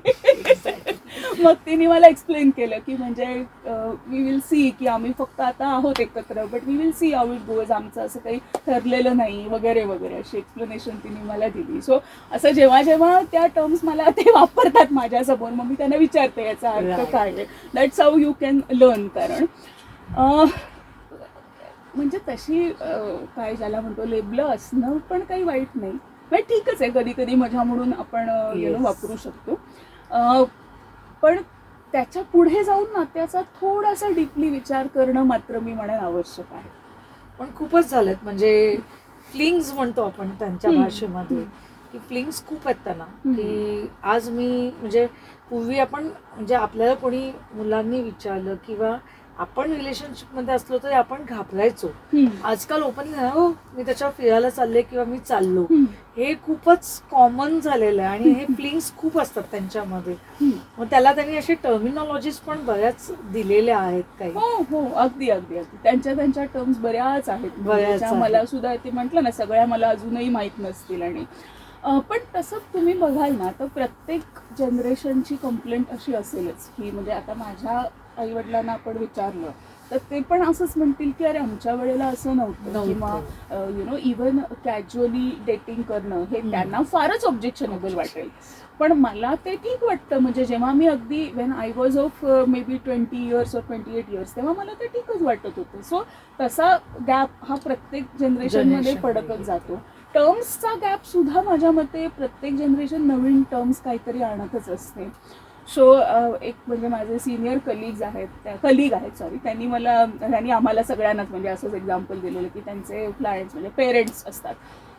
मग तिने मला एक्सप्लेन केलं की म्हणजे वी विल सी की आम्ही फक्त आता आहोत एकत्र, but we will see how it goes, आमचं असं काही ठरलेलं नाही वगैरे वगैरे अशी एक्सप्लेनेशन तिने मला दिली. सो असं जेव्हा जेव्हा त्या टर्म्स मला ते वापरतात माझ्यासमोर मग मी त्यांना विचारते याचा अर्थ काय आहे. That's how you can learn. कारण म्हणजे तशी काय ज्याला म्हणतो लेबलं असणं पण काही वाईट नाही, म्हणजे ठीकच आहे, कधी कधी मजा म्हणून आपण वापरू शकतो. पण त्याच्या पुढे जाऊन नात्याचा थोडासा डीपली विचार करणं मात्र मी म्हणेन आवश्यक आहे. पण खूपच झालेत म्हणजे फ्लिंग्स म्हणतो आपण त्यांच्या भाषेमध्ये, की फ्लिंग्स खूप आहेत त्यांना. की आज मी म्हणजे पूर्वी आपण म्हणजे आपल्याला कोणी मुलांनी विचारलं किंवा आपण रिलेशनशिपमध्ये असलो तरी आपण घाबरायचो. आजकाल ओपनली हो मी त्याच्यावर फिरायला चालले किंवा मी चाललो, हे खूपच कॉमन झालेलं आहे. आणि हे फ्लिंग्स खूप असतात त्यांच्यामध्ये. मग त्याला त्यांनी असे टर्मिनॉलॉजीज पण बऱ्याच दिलेल्या आहेत काही. हो हो अगदी अगदी अगदी त्यांच्या टर्म्स बऱ्याच आहेत. मला सुद्धा ते म्हटलं ना सगळ्या मला अजूनही माहीत नसतील. आणि पण तसं तुम्ही बघाल ना तर प्रत्येक जनरेशनची कंप्लेंट अशी असेलच की म्हणजे आता माझ्या आईवडिलांना आपण विचारलं तर ते पण असंच म्हणतील की अरे आमच्या वेळेला असं नव्हतं, किंवा इव्हन कॅज्युअली डेटिंग करणं हे त्यांना फारच ऑब्जेक्शनेबल वाटेल. पण मला ते ठीक वाटतं. म्हणजे जेव्हा मी अगदी when I was of may be 20 years or 28 years तेव्हा मला ते ठीकच वाटत होतं. सो तसा गॅप हा प्रत्येक जनरेशनमध्ये पडतच जातो. टर्म्सचा गॅप सुद्धा माझ्या मते प्रत्येक जनरेशन नवीन टर्म्स काहीतरी आणतच असते. सो एक म्हणजे माझे सिनियर कलीग आहेत त्यांनी आम्हाला सगळ्यांनाच म्हणजे असंच एक्झाम्पल दिलेलं की त्यांचे क्लायंट्स म्हणजे पेरेंट्स असतात.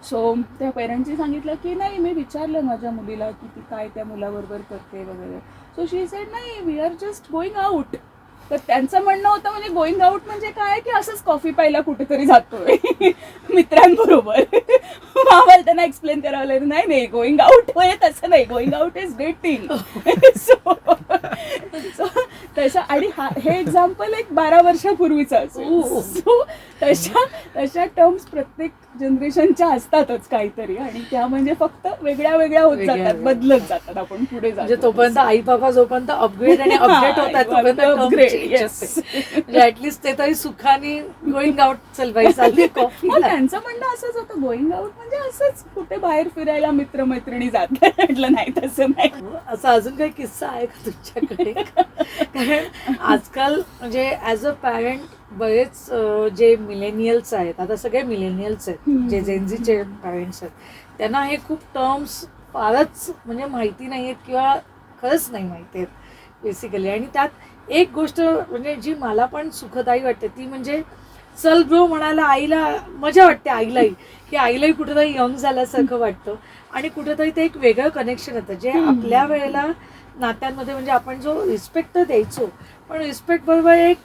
सो त्या पेरेंट्सनी सांगितलं की नाही मी विचारलं माझ्या मुलीला की ती काय त्या मुलाबरोबर करते वगैरे. सो शी सेड नाही we are just going out. तर त्यांचं म्हणणं होतं म्हणजे गोईंग आउट म्हणजे काय की असंच कॉफी प्यायला कुठेतरी जातोय मित्रांबरोबर. आम्हाला त्यांना एक्सप्लेन करावं लागेल नाही गोईंग आउट म्हणजे तसं नाही, going out is dating. So तसं. आणि हे एक्झाम्पल एक 12 वर्षापूर्वीचं असेल. सो तशा टर्म्स प्रत्येक जनरेशनच्या असतातच काहीतरी, आणि त्या म्हणजे फक्त वेगळ्या होत जातात, बदलत जातात. आपण पुढे जातो तोपर्यंत आई बाबा जोपर्यंत अपग्रेड आणि अपडेट होतात तोपर्यंत म्हणजे ऍटलीस्ट ते तरी सुखाने गोईंग आउट चल बाई चालली कॉफी. त्यांचं म्हणणं असंच होतं गोईंग आउट म्हणजे असंच कुठे बाहेर फिरायला मित्रमैत्रिणी जातात. म्हटलं नाही तसं नाही. असा अजून काही किस्सा आहे का तुमच्याकडे? कारण आजकाल म्हणजे ॲज अ पॅरेंट बरेच जे मिलेनियल्स आहेत, आता सगळे मिलेनियल्स आहेत जे जेनझीचे पॅरेंट्स आहेत, त्यांना हे खूप टर्म्स फारच म्हणजे माहिती नाही आहेत किंवा खरंच नाही माहिती आहेत बेसिकली. आणि त्यात एक गोष्ट म्हणजे जी मला पण सुखदायी वाटते ती म्हणजे चल ब्रो म्हणायला आईला मजा वाटते. आईलाही कुठेतरी यंग झाल्यासारखं वाटतं आणि कुठेतरी ते एक वेगळं कनेक्शन येतं जे आपल्या वेळेला नात्यांमध्ये म्हणजे आपण जो रिस्पेक्ट तर द्यायचो, पण रिस्पेक्ट बरोबर एक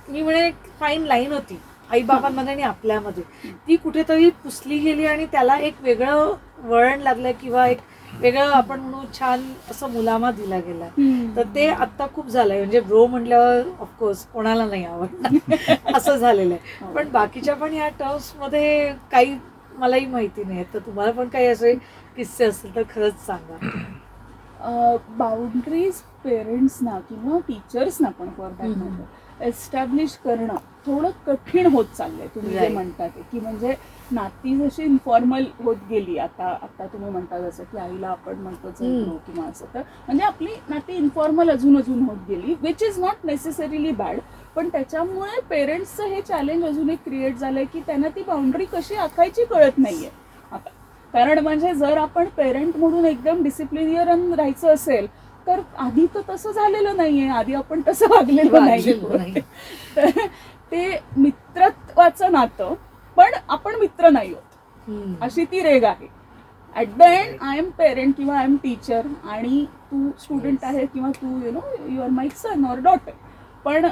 मी म्हणे फाईन लाईन होती आईबाबांमध्ये आणि आपल्यामध्ये, ती कुठेतरी पुसली गेली आणि त्याला एक वेगळं वळण लागलं किंवा एक वेगळं आपण म्हणू छान असं मुलामा दिला गेला. तर ते आत्ता खूप झालंय. म्हणजे ब्रो म्हटल्यावर ऑफकोर्स कोणाला नाही आवडणार असं झालेलं आहे. पण बाकीच्या पण या टर्म्समध्ये काही मलाही माहिती नाही. तर तुम्हाला पण काही असे किस्से असतील तर खरंच सांगा. बाउंड्रीज पेरेंट्सना किंवा टीचर्सना पण फॉर दॅट मॅटर एस्टॅब्लिश करणं थोडं कठीण होत चाललंय. तुम्ही जे Right. म्हणता ते की म्हणजे नाती जशी इन्फॉर्मल होत गेली आता तुम्ही म्हणता जसं की आईला आपण म्हणतो चल किंवा असं, तर म्हणजे आपली नाती इन्फॉर्मल अजून होत गेली, which is not necessarily bad. पण त्याच्यामुळे पेरेंट्सचं हे चॅलेंज अजून एक क्रिएट झालंय की त्यांना ती बाउंड्री कशी आखायची कळत नाहीये आता. कारण म्हणजे जर आपण पेरेंट म्हणून एकदम डिसिप्लिनियर राहायचं असेल तर आधी तर तसं झालेलं नाहीये, आधी आपण तसं वागलेलं नाही. तर ते मित्रत्वाचं नातं, पण आपण मित्र नाही होत अशी ती रेग आहे. At the end I am parent किंवा आय एम टीचर आणि तू स्टुडंट आहे किंवा तू you are my son or daughter. पण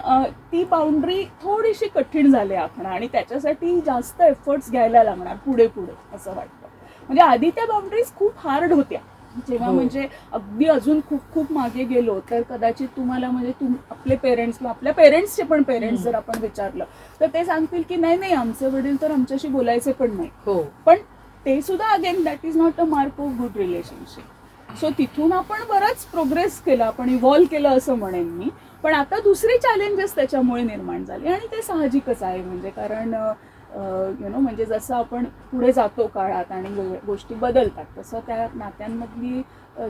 ती बाउंड्री थोडीशी कठीण झाली आखणं आणि त्याच्यासाठी जास्त एफर्ट्स घ्यायला लागणार पुढे असं वाटतं. म्हणजे आधी त्या बाउंड्रीज खूप हार्ड होत्या. जेव्हा म्हणजे अगदी अजून खूप मागे गेलो तर कदाचित तुम्हाला म्हणजे आपले पेरेंट्स किंवा आपल्या पेरेंट्सचे पण पेरेंट्स जर आपण विचारलं तर ते सांगतील की नाही आमचे वडील तर आमच्याशी बोलायचे पण नाही. पण ते सुद्धा again that is not a mark of good relationship. So तिथून आपण बराच प्रोग्रेस केला, आपण इव्हॉल्व केलं असं म्हणेन मी. पण आता दुसरे चॅलेंजेस त्याच्यामुळे निर्माण झाले आणि ते साहजिकच आहे. म्हणजे कारण म्हणजे जसं आपण पुढे जातो काळात आणि गोष्टी बदलतात तसं त्या नात्यांमधली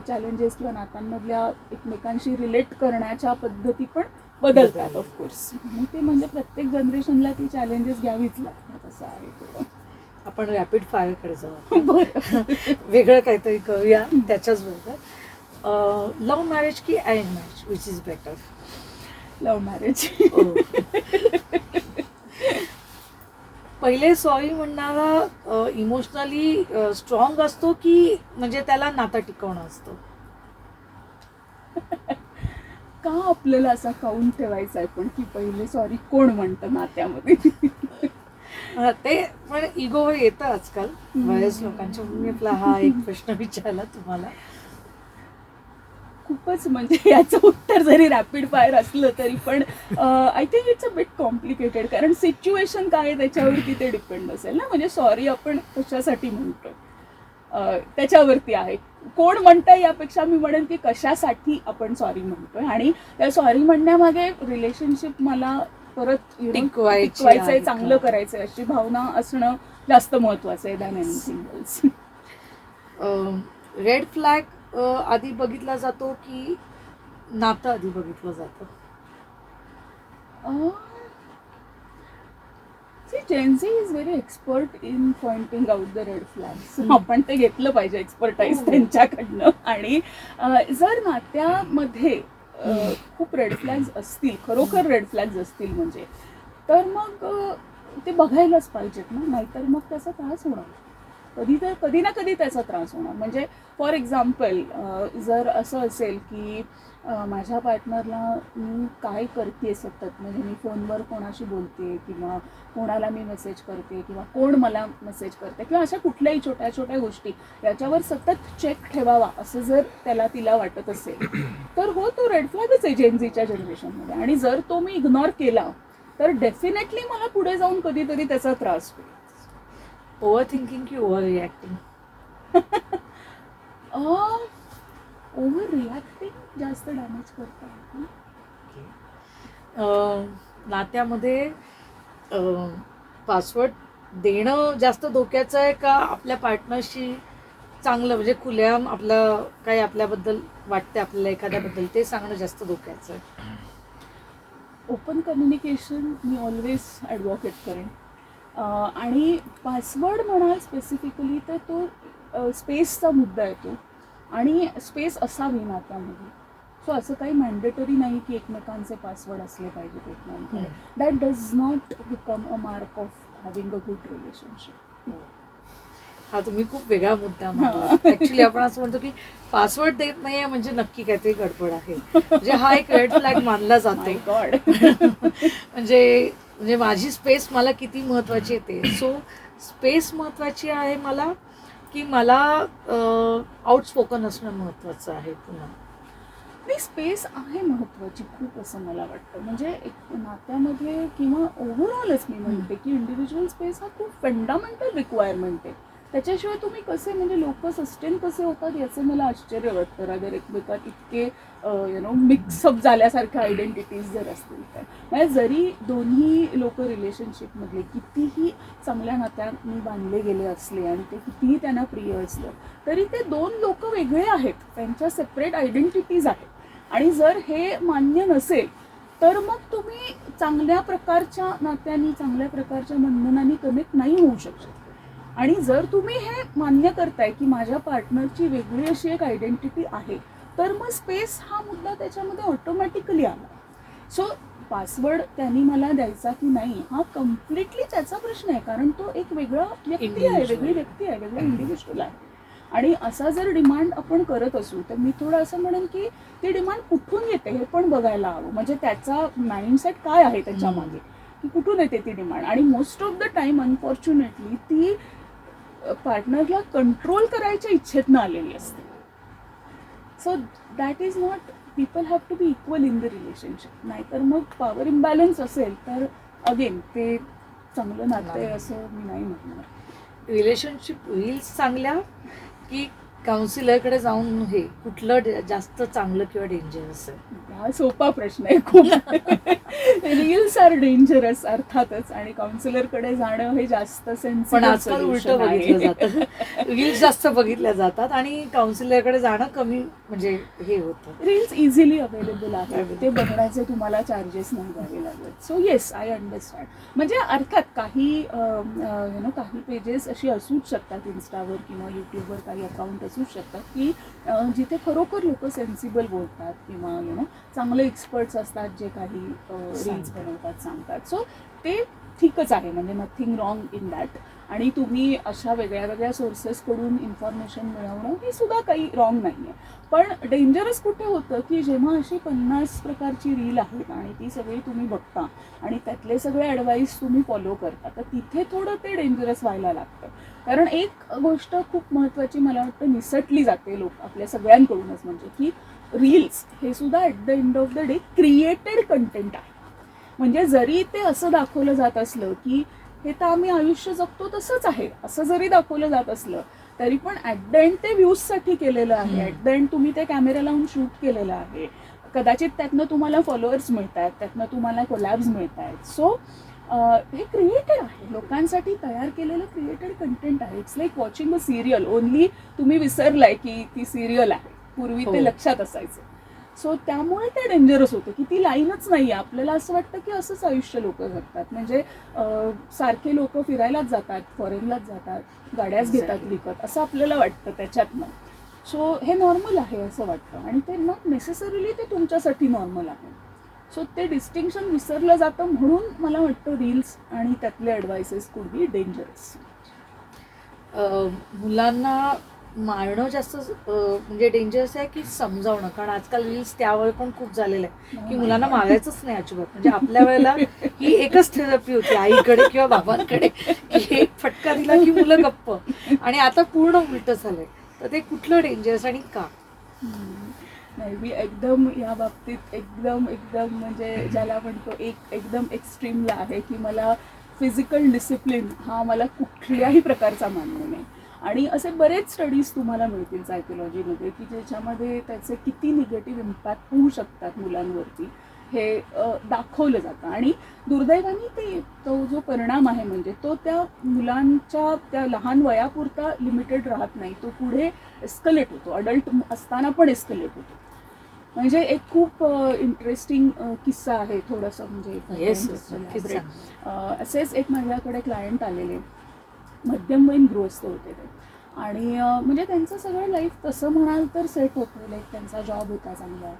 चॅलेंजेस किंवा नात्यांमधल्या एकमेकांशी रिलेट करण्याच्या पद्धती पण बदलतात ऑफकोर्स. ते म्हणजे प्रत्येक जनरेशनला ती चॅलेंजेस घ्यावीच लागतात असं आहे थोडं. आपण रॅपिड फायरकडे जाऊ. वेगळं काहीतरी करूया त्याच्याच बरोबर. लव्ह मॅरेज की arrange marriage, which is better? Love marriage. पहिले सॉरी म्हणणारा इमोशनली स्ट्रॉंग असतो की म्हणजे त्याला नातं टिकवणं असतं? का आपल्याला असा काउंट ठेवायचा आहे पण की पहिले सॉरी कोण म्हणतं नात्यामध्ये? ते पण इगो येतं आजकाल बऱ्याच लोकांच्या. मी आपला हा एक प्रश्न विचारला तुम्हाला. खूपच म्हणजे याचं उत्तर जरी रॅपिड फायर असलं तरी पण I think it's a bit complicated. कारण सिच्युएशन काय आहे त्याच्यावरती ते डिपेंड असेल ना. म्हणजे सॉरी आपण कशासाठी म्हणतो त्याच्यावरती आहे. कोण म्हणतंय यापेक्षा मी म्हणेन की कशासाठी आपण सॉरी म्हणतोय आणि त्या सॉरी म्हणण्यामागे रिलेशनशिप मला परत टिकवायचंय, चांगलं करायचंय अशी भावना असणं जास्त महत्वाचं आहे than anything else. Red flag आधी बघितला जातो की नातं आधी बघितलं जातं? Gen Z is very expert in pointing out the red flags. आपण ते घेतलं पाहिजे एक्सपर्टाईज त्यांच्याकडनं. आणि जर नात्यामध्ये खूप रेड फ्लॅग्स असतील, खरोखर रेड फ्लॅग्स असतील म्हणजे, तर मग ते बघायलाच पाहिजेत ना. नाहीतर मग त्याचा त्रास होणार, कधी ना कधी त्याचा त्रास होणार. म्हणजे फॉर एक्झाम्पल जर असं असेल की माझ्या पार्टनरला मी काय करते सतत, म्हणजे मी फोनवर कोणाशी बोलते किंवा कोणाला मी मेसेज करते किंवा कोण मला मेसेज करते किंवा अशा कुठल्याही छोट्या छोट्या गोष्टी याच्यावर सतत चेक ठेवावा असं जर तिला वाटत असेल तर तो रेड फ्लॅगच आहे जेनझीच्या जनरेशनमध्ये. आणि जर तो मी इग्नोर केला तर डेफिनेटली मला पुढे जाऊन कधीतरी त्याचा त्रास होईल. ओव्हर थिंकिंग की ओव्हर रिॲक्टिंग? ओव्हर रिॲक्टिंग जास्त डॅमेज करतात. नात्यामध्ये पासवर्ड देणं जास्त धोक्याचं आहे का आपल्या पार्टनरशी चांगलं म्हणजे खुलेआम आपलं काय आपल्याबद्दल वाटते आपल्याला एखाद्याबद्दल ते सांगणं जास्त धोक्याचं आहे? Open communication me always advocate करेन. आणि पासवर्ड म्हणाल स्पेसिफिकली तर तो स्पेसचा मुद्दा येतो आणि स्पेस असावी नात्यामध्ये. सो असं काही मॅन्डेटरी नाही की एकमेकांचे पासवर्ड असले पाहिजेत एकमेकांकडे. That does not become a mark of having a good relationship. हा तुम्ही खूप वेगळा मुद्दा मांडला. ऍक्च्युली आपण असं म्हणतो की पासवर्ड देत नाहीये म्हणजे नक्की काहीतरी गडबड आहे. म्हणजे हा एक रेड फ्लॅग मानला जातो. म्हणजे माझी स्पेस मला किती महत्वाची येते. सो स्पेस महत्वाची आहे मला की मला आउटस्पोकन असणं महत्वाचं आहे? पुन्हा नाही, स्पेस आहे महत्वाची खूप असं मला वाटतं. म्हणजे एक नात्यामध्ये किंवा ओव्हरऑलच मी म्हणते की इंडिव्हिज्युअल स्पेस हा खूप फंडामेंटल रिक्वायरमेंट आहे. त्याच्याशिवाय तुम्ही कसे म्हणजे लोक सस्टेन कसे होतात याचं मला आश्चर्य वाटतं. रादर एकमेकात इतके मिक्सअप झाल्यासारख्या आयडेंटिटीज जर असतील तर. म्हणजे जरी दोन्ही लोक रिलेशनशिपमधले कितीही चांगल्या नात्यांनी बांधले गेले असले आणि ते कितीही त्यांना प्रिय असलं तरी ते दोन लोक वेगळे आहेत, त्यांच्या सेपरेट आयडेंटिटीज आहेत. आणि जर हे मान्य नसेल तर मग तुम्ही चांगल्या प्रकारच्या नात्यांनी चांगल्या प्रकारच्या बंधनांनी कनेक्ट नाही होऊ शकत. आणि जर तुम्ही हे मान्य करताय की माझ्या पार्टनरची वेगळी अशी एक आयडेंटिटी आहे तर मग स्पेस हा मुद्दा त्याच्यामध्ये ऑटोमॅटिकली आला. सो पासवर्ड त्यांनी मला द्यायचा की नाही हा कम्प्लिटली त्याचा प्रश्न आहे, कारण तो एक वेगळा व्यक्ती आहे, वेगळी व्यक्ती आहे, वेगळा इंडिव्हिज्युअल आहे. आणि असा जर डिमांड आपण करत असू तर मी थोडं असं म्हणेन की ती डिमांड कुठून येते हे पण बघायला हवं. म्हणजे त्याचा माइंडसेट काय आहे त्याच्या मागे, की कुठून येते ती डिमांड. आणि most of the time unfortunately ती पार्टनरला कंट्रोल करायच्या इच्छेतनं आलेली असते. So that is not, people have to be equal in the relationship. नाहीतर मग पॉवर इम्बॅलन्स असेल तर अगेन ते चांगलं नातं आहे असं मी नाही म्हणणार. रिलेशनशिप रील्स चांगल्या की काउन्सिलरकडे जाऊन हे कुठलं जास्त चांगलं किंवा डेंजरस आहे? हा सोपा प्रश्न आहे खूप. रील्स आर डेंजरस अर्थातच, आणि काउन्सिलरकडे जाणं हे जास्त पण आजकाल उलट बघितलं जातं. रील्स जास्त बघितल्या जातात आणि काउन्सिलरकडे जाणं कमी म्हणजे हे होतं. रील्स इझिली अवेलेबल आहेत, ते बघण्याचे तुम्हाला चार्जेस नाही द्यावे लागत. So yes, I understand. म्हणजे अर्थात काही काही पेजेस अशी असूच शकतात इन्स्टावर किंवा यूट्यूबवर, काही अकाउंट असू शकतात की जिथे खरोखर लोक सेन्सिबल बोलतात किंवा चांगले एक्सपर्ट्स असतात जे काही रील्स बनवतात, सांगतात. सो ते ठीकच आहे, म्हणजे नथिंग रॉंग इन दॅट. आणि तुम्ही अशा वेगळ्या वेगळ्या सोर्सेसकडून इन्फॉर्मेशन मिळवणं हे सुद्धा काही रॉंग नाही आहे. पण डेंजरस कुठे होतं की जेव्हा अशी 50 प्रकारची रील आहेत आणि ती सगळी तुम्ही बघता आणि त्यातले सगळे ॲडवाईस तुम्ही फॉलो करता, तर तिथे थोडं ते डेंजरस व्हायला लागतं. कारण एक गोष्ट खूप महत्त्वाची मला वाटतं निसटली जाते लोक आपल्या सगळ्यांकडूनच, म्हणजे की रील्स हे सुद्धा at the end of the day created content आहे. म्हणजे जरी ते असं दाखवलं जात असलं की हे तर आम्ही आयुष्य जगतो तसंच आहे असं जरी दाखवलं जात असलं तरी पण ॲट द एंड ते व्ह्यूजसाठी केलेलं आहे. ॲट द एंड तुम्ही ते कॅमेरा लावून शूट केलेलं आहे. कदाचित त्यातनं तुम्हाला फॉलोअर्स मिळत आहेत, त्यातनं तुम्हाला कोलॅब्स मिळत आहेत. सो हे क्रिएटेड आहे, लोकांसाठी तयार केलेलं क्रिएटेड कंटेंट आहे. It's like watching a serial, only तुम्ही विसरलाय की ती सिरियल आहे, पूर्वी ते लक्षात असायचं. सो त्यामुळे ते डेंजरस होतं की ती लाईनच नाही आहे. आपल्याला असं वाटतं की असंच आयुष्य लोक जगतात, म्हणजे सारखे लोक फिरायलाच जातात, फॉरेनलाच जातात, गाड्याच घेतात विकत, असं आपल्याला वाटतं त्याच्यातनं. सो हे नॉर्मल आहे असं वाटतं आणि ते नॉट नेसेसरीली ते तुमच्यासाठी नॉर्मल आहे. सो ते डिस्टिंक्शन विसरलं जातं, म्हणून मला वाटतं रील्स आणि त्यातले ॲडवाइसेस कुड बी डेंजरस. मुलांना मारणं जास्त म्हणजे डेंजरस आहे की समजावणं? कारण आजकाल रील्स त्यावर पण खूप झालेलं आहे की मुलांना मारायचंच नाही अजिबात. म्हणजे आपल्या वेळेला ही एकच थेरपी होती आईकडे किंवा बाबांकडे की एक फटका दिला की मुलं गप्प, आणि आता पूर्ण उलट झालंय. तर ते कुठलं डेंजरस आणि का? नाही, मी एकदम या बाबतीत एकदम म्हणजे ज्याला म्हणतो एकदम एक्स्ट्रीमला आहे की मला फिजिकल डिसिप्लिन हा मला कुठल्याही प्रकारचा मान्य नाही. आणि असे बरेच स्टडीज तुम्हाला मिळतील सायकोलॉजीमध्ये की ज्याच्यामध्ये त्याचे किती निगेटिव्ह इम्पॅक्ट होऊ शकतात मुलांवरती हे दाखवलं जातं. आणि दुर्दैवाने ते तो जो परिणाम आहे म्हणजे तो त्या मुलांच्या त्या लहान वयापुरता लिमिटेड राहत नाही, तो पुढे एस्कलेट होतो, अडल्ट असताना पण एस्कलेट होतो. म्हणजे एक खूप इंटरेस्टिंग किस्सा आहे थोडंसं, म्हणजे असेच एक माझ्याकडे क्लायंट आलेले, मध्यमवयीन गृहस्थ होते ते. आणि म्हणजे त्यांचं सगळं लाईफ तसं म्हणाल तर सेट होतं. लाईक त्यांचा जॉब होता चांगला,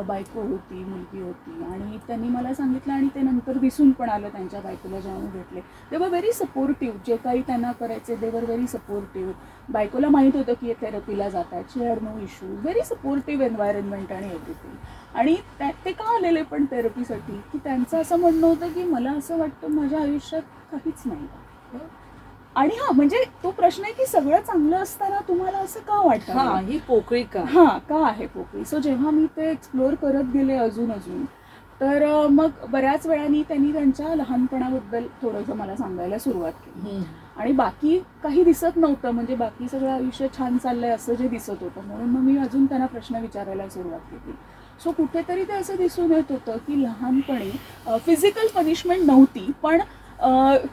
बायको होती, मुलगी होती. आणि त्यांनी मला सांगितलं, आणि ते नंतर दिसून पण आलं त्यांच्या बायकोला जेव्हा भेटले, ते वर व्हेरी सपोर्टिव्ह. जे काही त्यांना करायचे दे वर व्हेरी सपोर्टिव्ह. बायकोला माहीत होतं की थेरपीला जात आहेत, she had no issue, very supportive environment आणि एव्हरीथिंग. आणि ते का आलेले पण थेरपीसाठी की त्यांचं असं म्हणणं होतं की मला असं वाटतं माझ्या आयुष्यात काहीच नाही. आणि म्हणजे तो प्रश्न आहे की सगळं चांगलं असताना तुम्हाला असं का वाटतं, ही पोकळी का का आहे पोकळी. सो जेव्हा मी ते एक्सप्लोअर करत गेले अजून तर मग बऱ्याच वेळाने त्यांनी त्यांच्या लहानपणाबद्दल थोडंसं मला सांगायला सुरुवात केली. आणि बाकी काही दिसत नव्हतं, म्हणजे बाकी सगळं आयुष्य छान चाललंय असं जे दिसत होतं. म्हणून मग मी अजून त्यांना प्रश्न विचारायला सुरुवात केली. सो कुठेतरी ते असं दिसून येत होतं की लहानपणी फिजिकल पनिशमेंट नव्हती, पण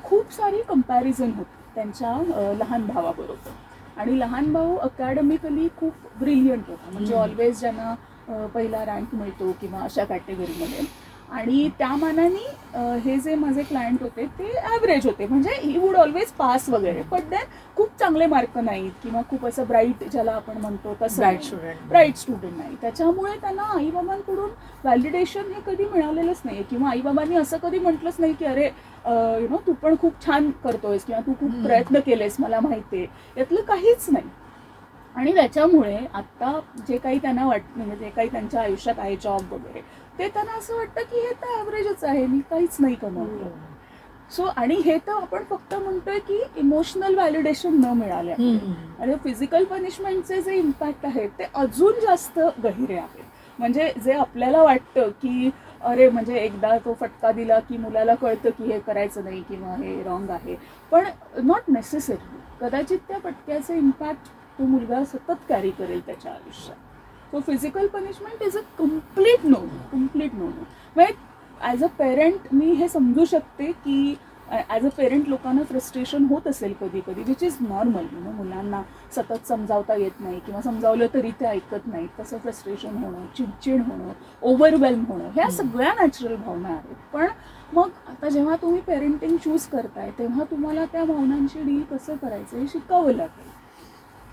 खूप सारी कंपॅरिझन होती त्यांच्या लहान भावाबरोबर. आणि लहान भाऊ अकॅडमिकली खूप ब्रिलियंट होता, म्हणजे ऑलवेज ज्यांना पहिला रँक मिळतो किंवा अशा कॅटेगरीमध्ये. आणि त्या मानाने हे जे माझे क्लायंट होते ते ॲव्हरेज होते, म्हणजे ही वूड ऑलवेज पास वगैरे, पण देन खूप चांगले मार्क नाहीत किंवा खूप असं ब्राईट ज्याला आपण म्हणतो तसं ब्राईट स्टुडंट नाही. त्याच्यामुळे त्यांना आईबाबांकडून व्हॅलिडेशन हे कधी मिळालेलंच नाही, किंवा आईबाबांनी असं कधी म्हटलंच नाही की अरे यु नो तू पण खूप छान करतोयस किंवा तू खूप प्रयत्न केलेस, मला माहिती आहे, यातलं काहीच नाही. आणि त्याच्यामुळे आत्ता जे काही त्यांना म्हणजे जे काही त्यांच्या आयुष्यात आहे जॉब वगैरे, ते त्यांना असं वाटतं की हे तर ॲव्हरेजच आहे, मी काहीच नाही कमवलं. सो आणि हे तर आपण फक्त म्हणतोय की इमोशनल व्हॅलिडेशन न मिळाले, आणि फिजिकल पनिशमेंटचे जे इम्पॅक्ट आहेत ते अजून जास्त गहिरे आहेत. म्हणजे जे आपल्याला वाटतं की अरे म्हणजे एकदा तो फटका दिला की मुलाला कळतं की हे करायचं नाही किंवा हे रॉंग आहे, पण नॉट नेसेसरी. कदाचित त्या फटक्याचे इम्पॅक्ट तो मुलगा सतत कॅरी करेल त्याच्या आयुष्यात. So physical punishment is a complete no no. म्हणजे ॲज अ पेरेंट मी हे समजू शकते की ॲज अ पेरेंट लोकांना फ्रस्ट्रेशन होत असेल कधी कधी, विच इज नॉर्मल. मुलांना सतत समजावता येत नाही किंवा समजावलं तरी ते ऐकत नाही, तसं फ्रस्ट्रेशन होणं, चिडचिड होणं, ओव्हरवेल्म होणं, ह्या सगळ्या नॅचरल भावना आहेत. पण मग आता जेव्हा तुम्ही पेरेंटिंग चूज करताय तेव्हा तुम्हाला त्या भावनांशी डील कसं करायचं हे शिकावं लागेल.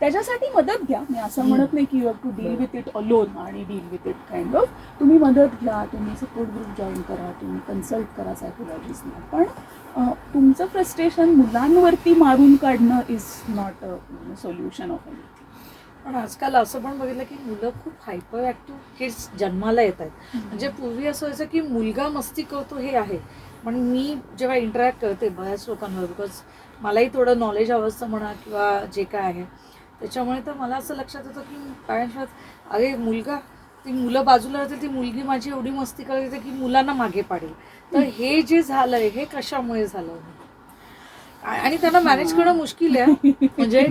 त्याच्यासाठी मदत घ्या, मी असं म्हणत नाही की you have to deal with it alone आणि deal with it kind of. तुम्ही मदत घ्या, तुम्ही सपोर्ट ग्रुप जॉईन करा, तुम्ही कन्सल्ट करा सायकोलॉजिस्टना, पण तुमचं फ्रस्ट्रेशन मुलांवरती मारून काढणं is not a solution of anything. पण आजकाल असं पण बघितलं की मुलं खूप हायपर ॲक्टिव्ह किड्स जन्माला येत आहेत. म्हणजे पूर्वी असं व्हायचं की मुलगा मस्ती करतो हे आहे, पण मी जेव्हा इंटरॅक्ट करते बऱ्याच लोकांवर, बिकॉज मलाही थोडं नॉलेज हवं असतं म्हणा किंवा जे काय आहे त्याच्यामुळे, तर मला असं लक्षात येतं की पॅरेंट्स म्हणतात अरे मुलगा, ती मुलं बाजूला राहते, ती मुलगी माझी एवढी मस्ती करते की मुलांना मागे पाडेल. तर हे जे झालंय हे कशामुळे झालं आणि त्यांना मॅनेज करणं मुश्किल आहे. म्हणजे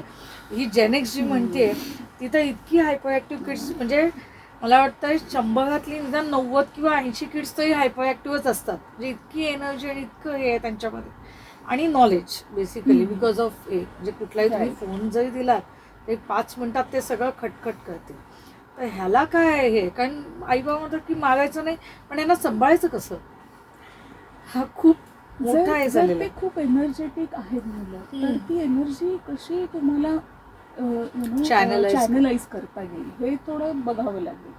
ही जेनेक्स जी म्हणते ती तर इतकी हायपर ॲक्टिव्ह किड्स, म्हणजे मला वाटतं 100 निदान 90 किंवा 80 किड्स तरी हायपर ॲक्टिव्हच असतात. म्हणजे इतकी एनर्जी आणि इतकं हे आहे त्यांच्यामध्ये, आणि नॉलेज बेसिकली बिकॉज ऑफ ए, म्हणजे कुठलाही तुम्ही फोन जरी दिलात ते 5 मिनिटात ते सगळं खटखट करते. तर ह्याला काय आहे हे, कारण आईबाबा म्हणतात की मागायचं नाही, पण यांना सांभाळायचं कसं, हा खूप मोठा हे झालेला ते आहे. खूप एनर्जेटिक आहेत मुलं, तर ती एनर्जी कशी तुम्हाला चॅनलाइज करता येईल हे थोडं बघावं लागेल.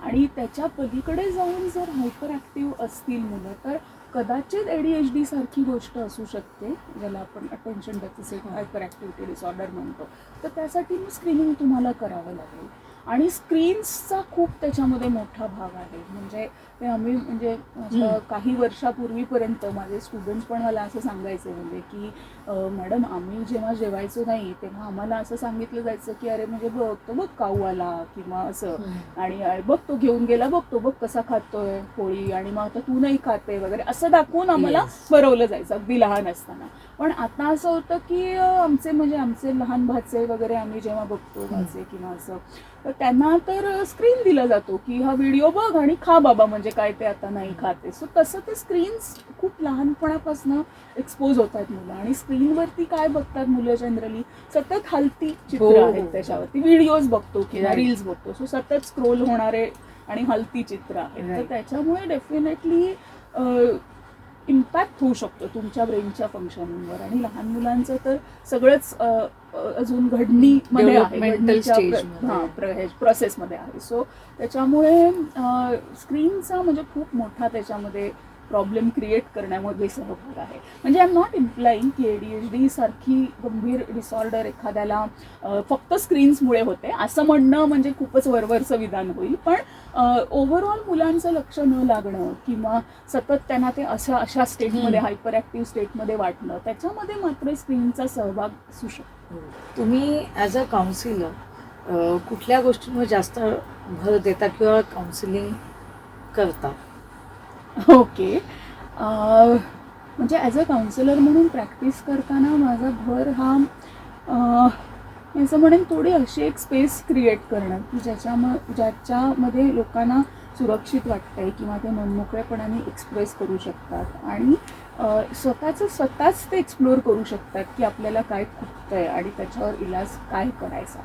आणि त्याच्या पलीकडे जाऊन जर हायपर ॲक्टिव्ह असतील मुलं, तर कदाचित ADHD सारखी गोष्ट असू शकते, ज्याला आपण attention deficit hyper activity disorder म्हणतो. तर त्यासाठी स्क्रीनिंग तुम्हाला करावं लागेल. आणि स्क्रीन्सचा खूप त्याच्यामध्ये मोठा भाग आहे. म्हणजे ते आम्ही म्हणजे काही वर्षापूर्वीपर्यंत माझे स्टुडंट्स पण मला असं सांगायचे, म्हणजे की मॅडम आम्ही जेव्हा जेवायचो नाही तेव्हा आम्हाला असं सांगितलं जायचं की अरे म्हणजे बघ तो बघ काऊ आला किंवा असं, आणि बघ तो घेऊन गेला, बघ तो बघ कसा खातोय पोळी, आणि मग आता तू नाही खाते वगैरे असं दाखवून आम्हाला बरवलं जायचं अगदी लहान असताना. पण आता असं होतं की आमचे लहान भाचे वगैरे आम्ही जेव्हा बघतो भाचे किंवा असं, तर त्यांना तर स्क्रीन दिला जातो की हा व्हिडिओ बघ आणि खा बाबा, म्हणजे काय ते आता नाही खाते. सो तसं ते स्क्रीन्स खूप लहानपणापासून एक्सपोज होत आहेत मुलं. आणि स्क्रीनवरती काय बघतात मुलं जनरली, सतत हलती चित्र आहेत त्याच्यावरती, व्हिडिओज बघतो किंवा रील्स बघतो, सो सतत स्क्रोल होणारे आणि हलती चित्र आहेत. तर त्याच्यामुळे डेफिनेटली इम्पॅक्ट होऊ शकतो तुमच्या ब्रेनच्या फंक्शनिंगवर. आणि लहान मुलांचं तर सगळंच अजून घडणीमध्ये आहे, प्रोसेसमध्ये आहे. सो त्याच्यामुळे स्क्रीनचा म्हणजे खूप मोठा त्याच्यामध्ये प्रॉब्लेम क्रिएट करण्यामध्ये सहभाग आहे. म्हणजे आय एम नॉट इम्प्लाइंग की ADHD सारखी गंभीर डिसऑर्डर एखाद्याला फक्त स्क्रीन्समुळे होते असं म्हणणं म्हणजे खूपच वरवरचं विधान होईल. पण ओव्हरऑल मुलांचं लक्ष न लागणं किंवा सतत त्यांना ते अशा स्टेटमध्ये हायपर ॲक्टिव्ह स्टेटमध्ये वाटणं, त्याच्यामध्ये मात्र स्क्रीनचा सहभाग असू शकतो. तुम्ही ॲज अ काउन्सिलर कुठल्या गोष्टींवर जास्त भर देता किंवा काउन्सिलिंग करता? ओके, म्हणजे ॲज अ काउन्सिलर म्हणून प्रॅक्टिस करताना माझा भर हा मी असं म्हणेन थोडी अशी एक स्पेस क्रिएट करणं की ज्याच्यामध्ये लोकांना सुरक्षित वाटतंय किंवा ते मनमोकळेपणाने एक्सप्रेस करू शकतात आणि स्वतःच ते एक्सप्लोअर करू शकतात की आपल्याला काय खुपतंय आणि त्याच्यावर इलाज काय करायचा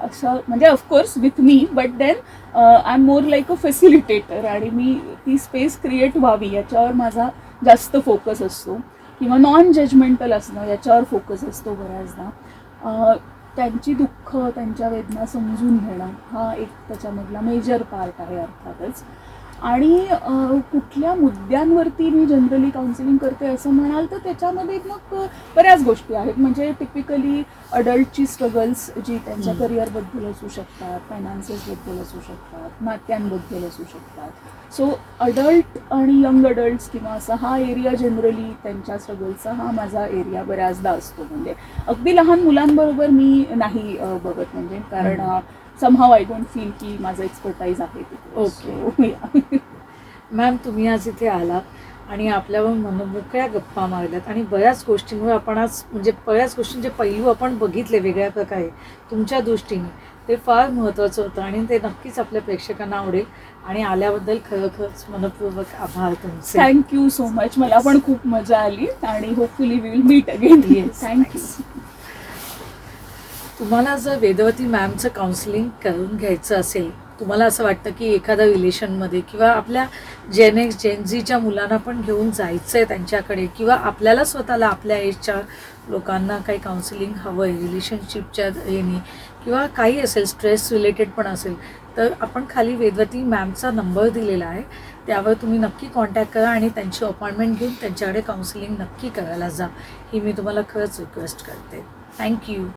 असं. म्हणजे of course with me, but then I am more like a facilitator आणि मी ती स्पेस क्रिएट व्हावी याच्यावर माझा जास्त फोकस असतो किंवा नॉन जजमेंटल असणं याच्यावर फोकस असतो बऱ्याचदा. त्यांची दुःख, त्यांच्या वेदना समजून घेणं हा एक त्याच्यामधला मेजर पार्ट आहे अर्थातच. आणि कुठल्या मुद्द्यांवरती मी जनरली काउन्सिलिंग करते असं म्हणाल तर त्याच्यामध्ये मग बऱ्याच गोष्टी आहेत. म्हणजे टिपिकली अडल्टची स्ट्रगल्स जी त्यांच्या करिअरबद्दल असू शकतात, फायनान्सेसबद्दल असू शकतात, नात्यांबद्दल असू शकतात. सो अडल्ट आणि यंग अडल्ट्स किंवा असा हा एरिया जनरली त्यांच्या स्ट्रगलचा हा माझा एरिया बऱ्याचदा असतो. म्हणजे अगदी लहान मुलांबरोबर मी नाही बघत, म्हणजे कारण somehow I don't feel की माझं एक्सपर्टाईज आहे तिथे. ओके. मॅम, तुम्ही आज इथे आलात आणि आपल्यावर मनमोकळ्या गप्पा मारल्यात आणि बऱ्याच गोष्टींवर आपण आज म्हणजे बऱ्याच गोष्टींचे पैलू आपण बघितले वेगळ्या प्रकारे तुमच्या दृष्टीने. ते फार महत्त्वाचं होतं आणि ते नक्कीच आपल्या प्रेक्षकांना आवडेल. आणि आल्याबद्दल खरोखरच मनपूर्वक आभार तुमचे. Thank you so much. मला पण खूप मजा आली आणि hopefully we will meet again. Thank you. तुम्हाला जर वेदवती मॅमचं काउन्सिलिंग करून घ्यायचं असेल, तुम्हाला असं वाटतं की एखाद्या रिलेशनमध्ये किंवा आपल्या जेनझीच्या मुलांना पण घेऊन जायचं आहे त्यांच्याकडे, किंवा आपल्याला स्वतःला आपल्या एजच्या लोकांना काही काउन्सिलिंग हवं आहे रिलेशनशिपच्या ह्याने, किंवा काही असेल स्ट्रेस रिलेटेड पण असेल, तर आपण खाली वेदवती मॅमचा नंबर दिलेला आहे, त्यावर तुम्ही नक्की कॉन्टॅक्ट करा आणि त्यांची अपॉइंटमेंट घेऊन त्यांच्याकडे काउन्सिलिंग नक्की करायला जा. ही मी तुम्हाला खरंच रिक्वेस्ट करते. थँक्यू.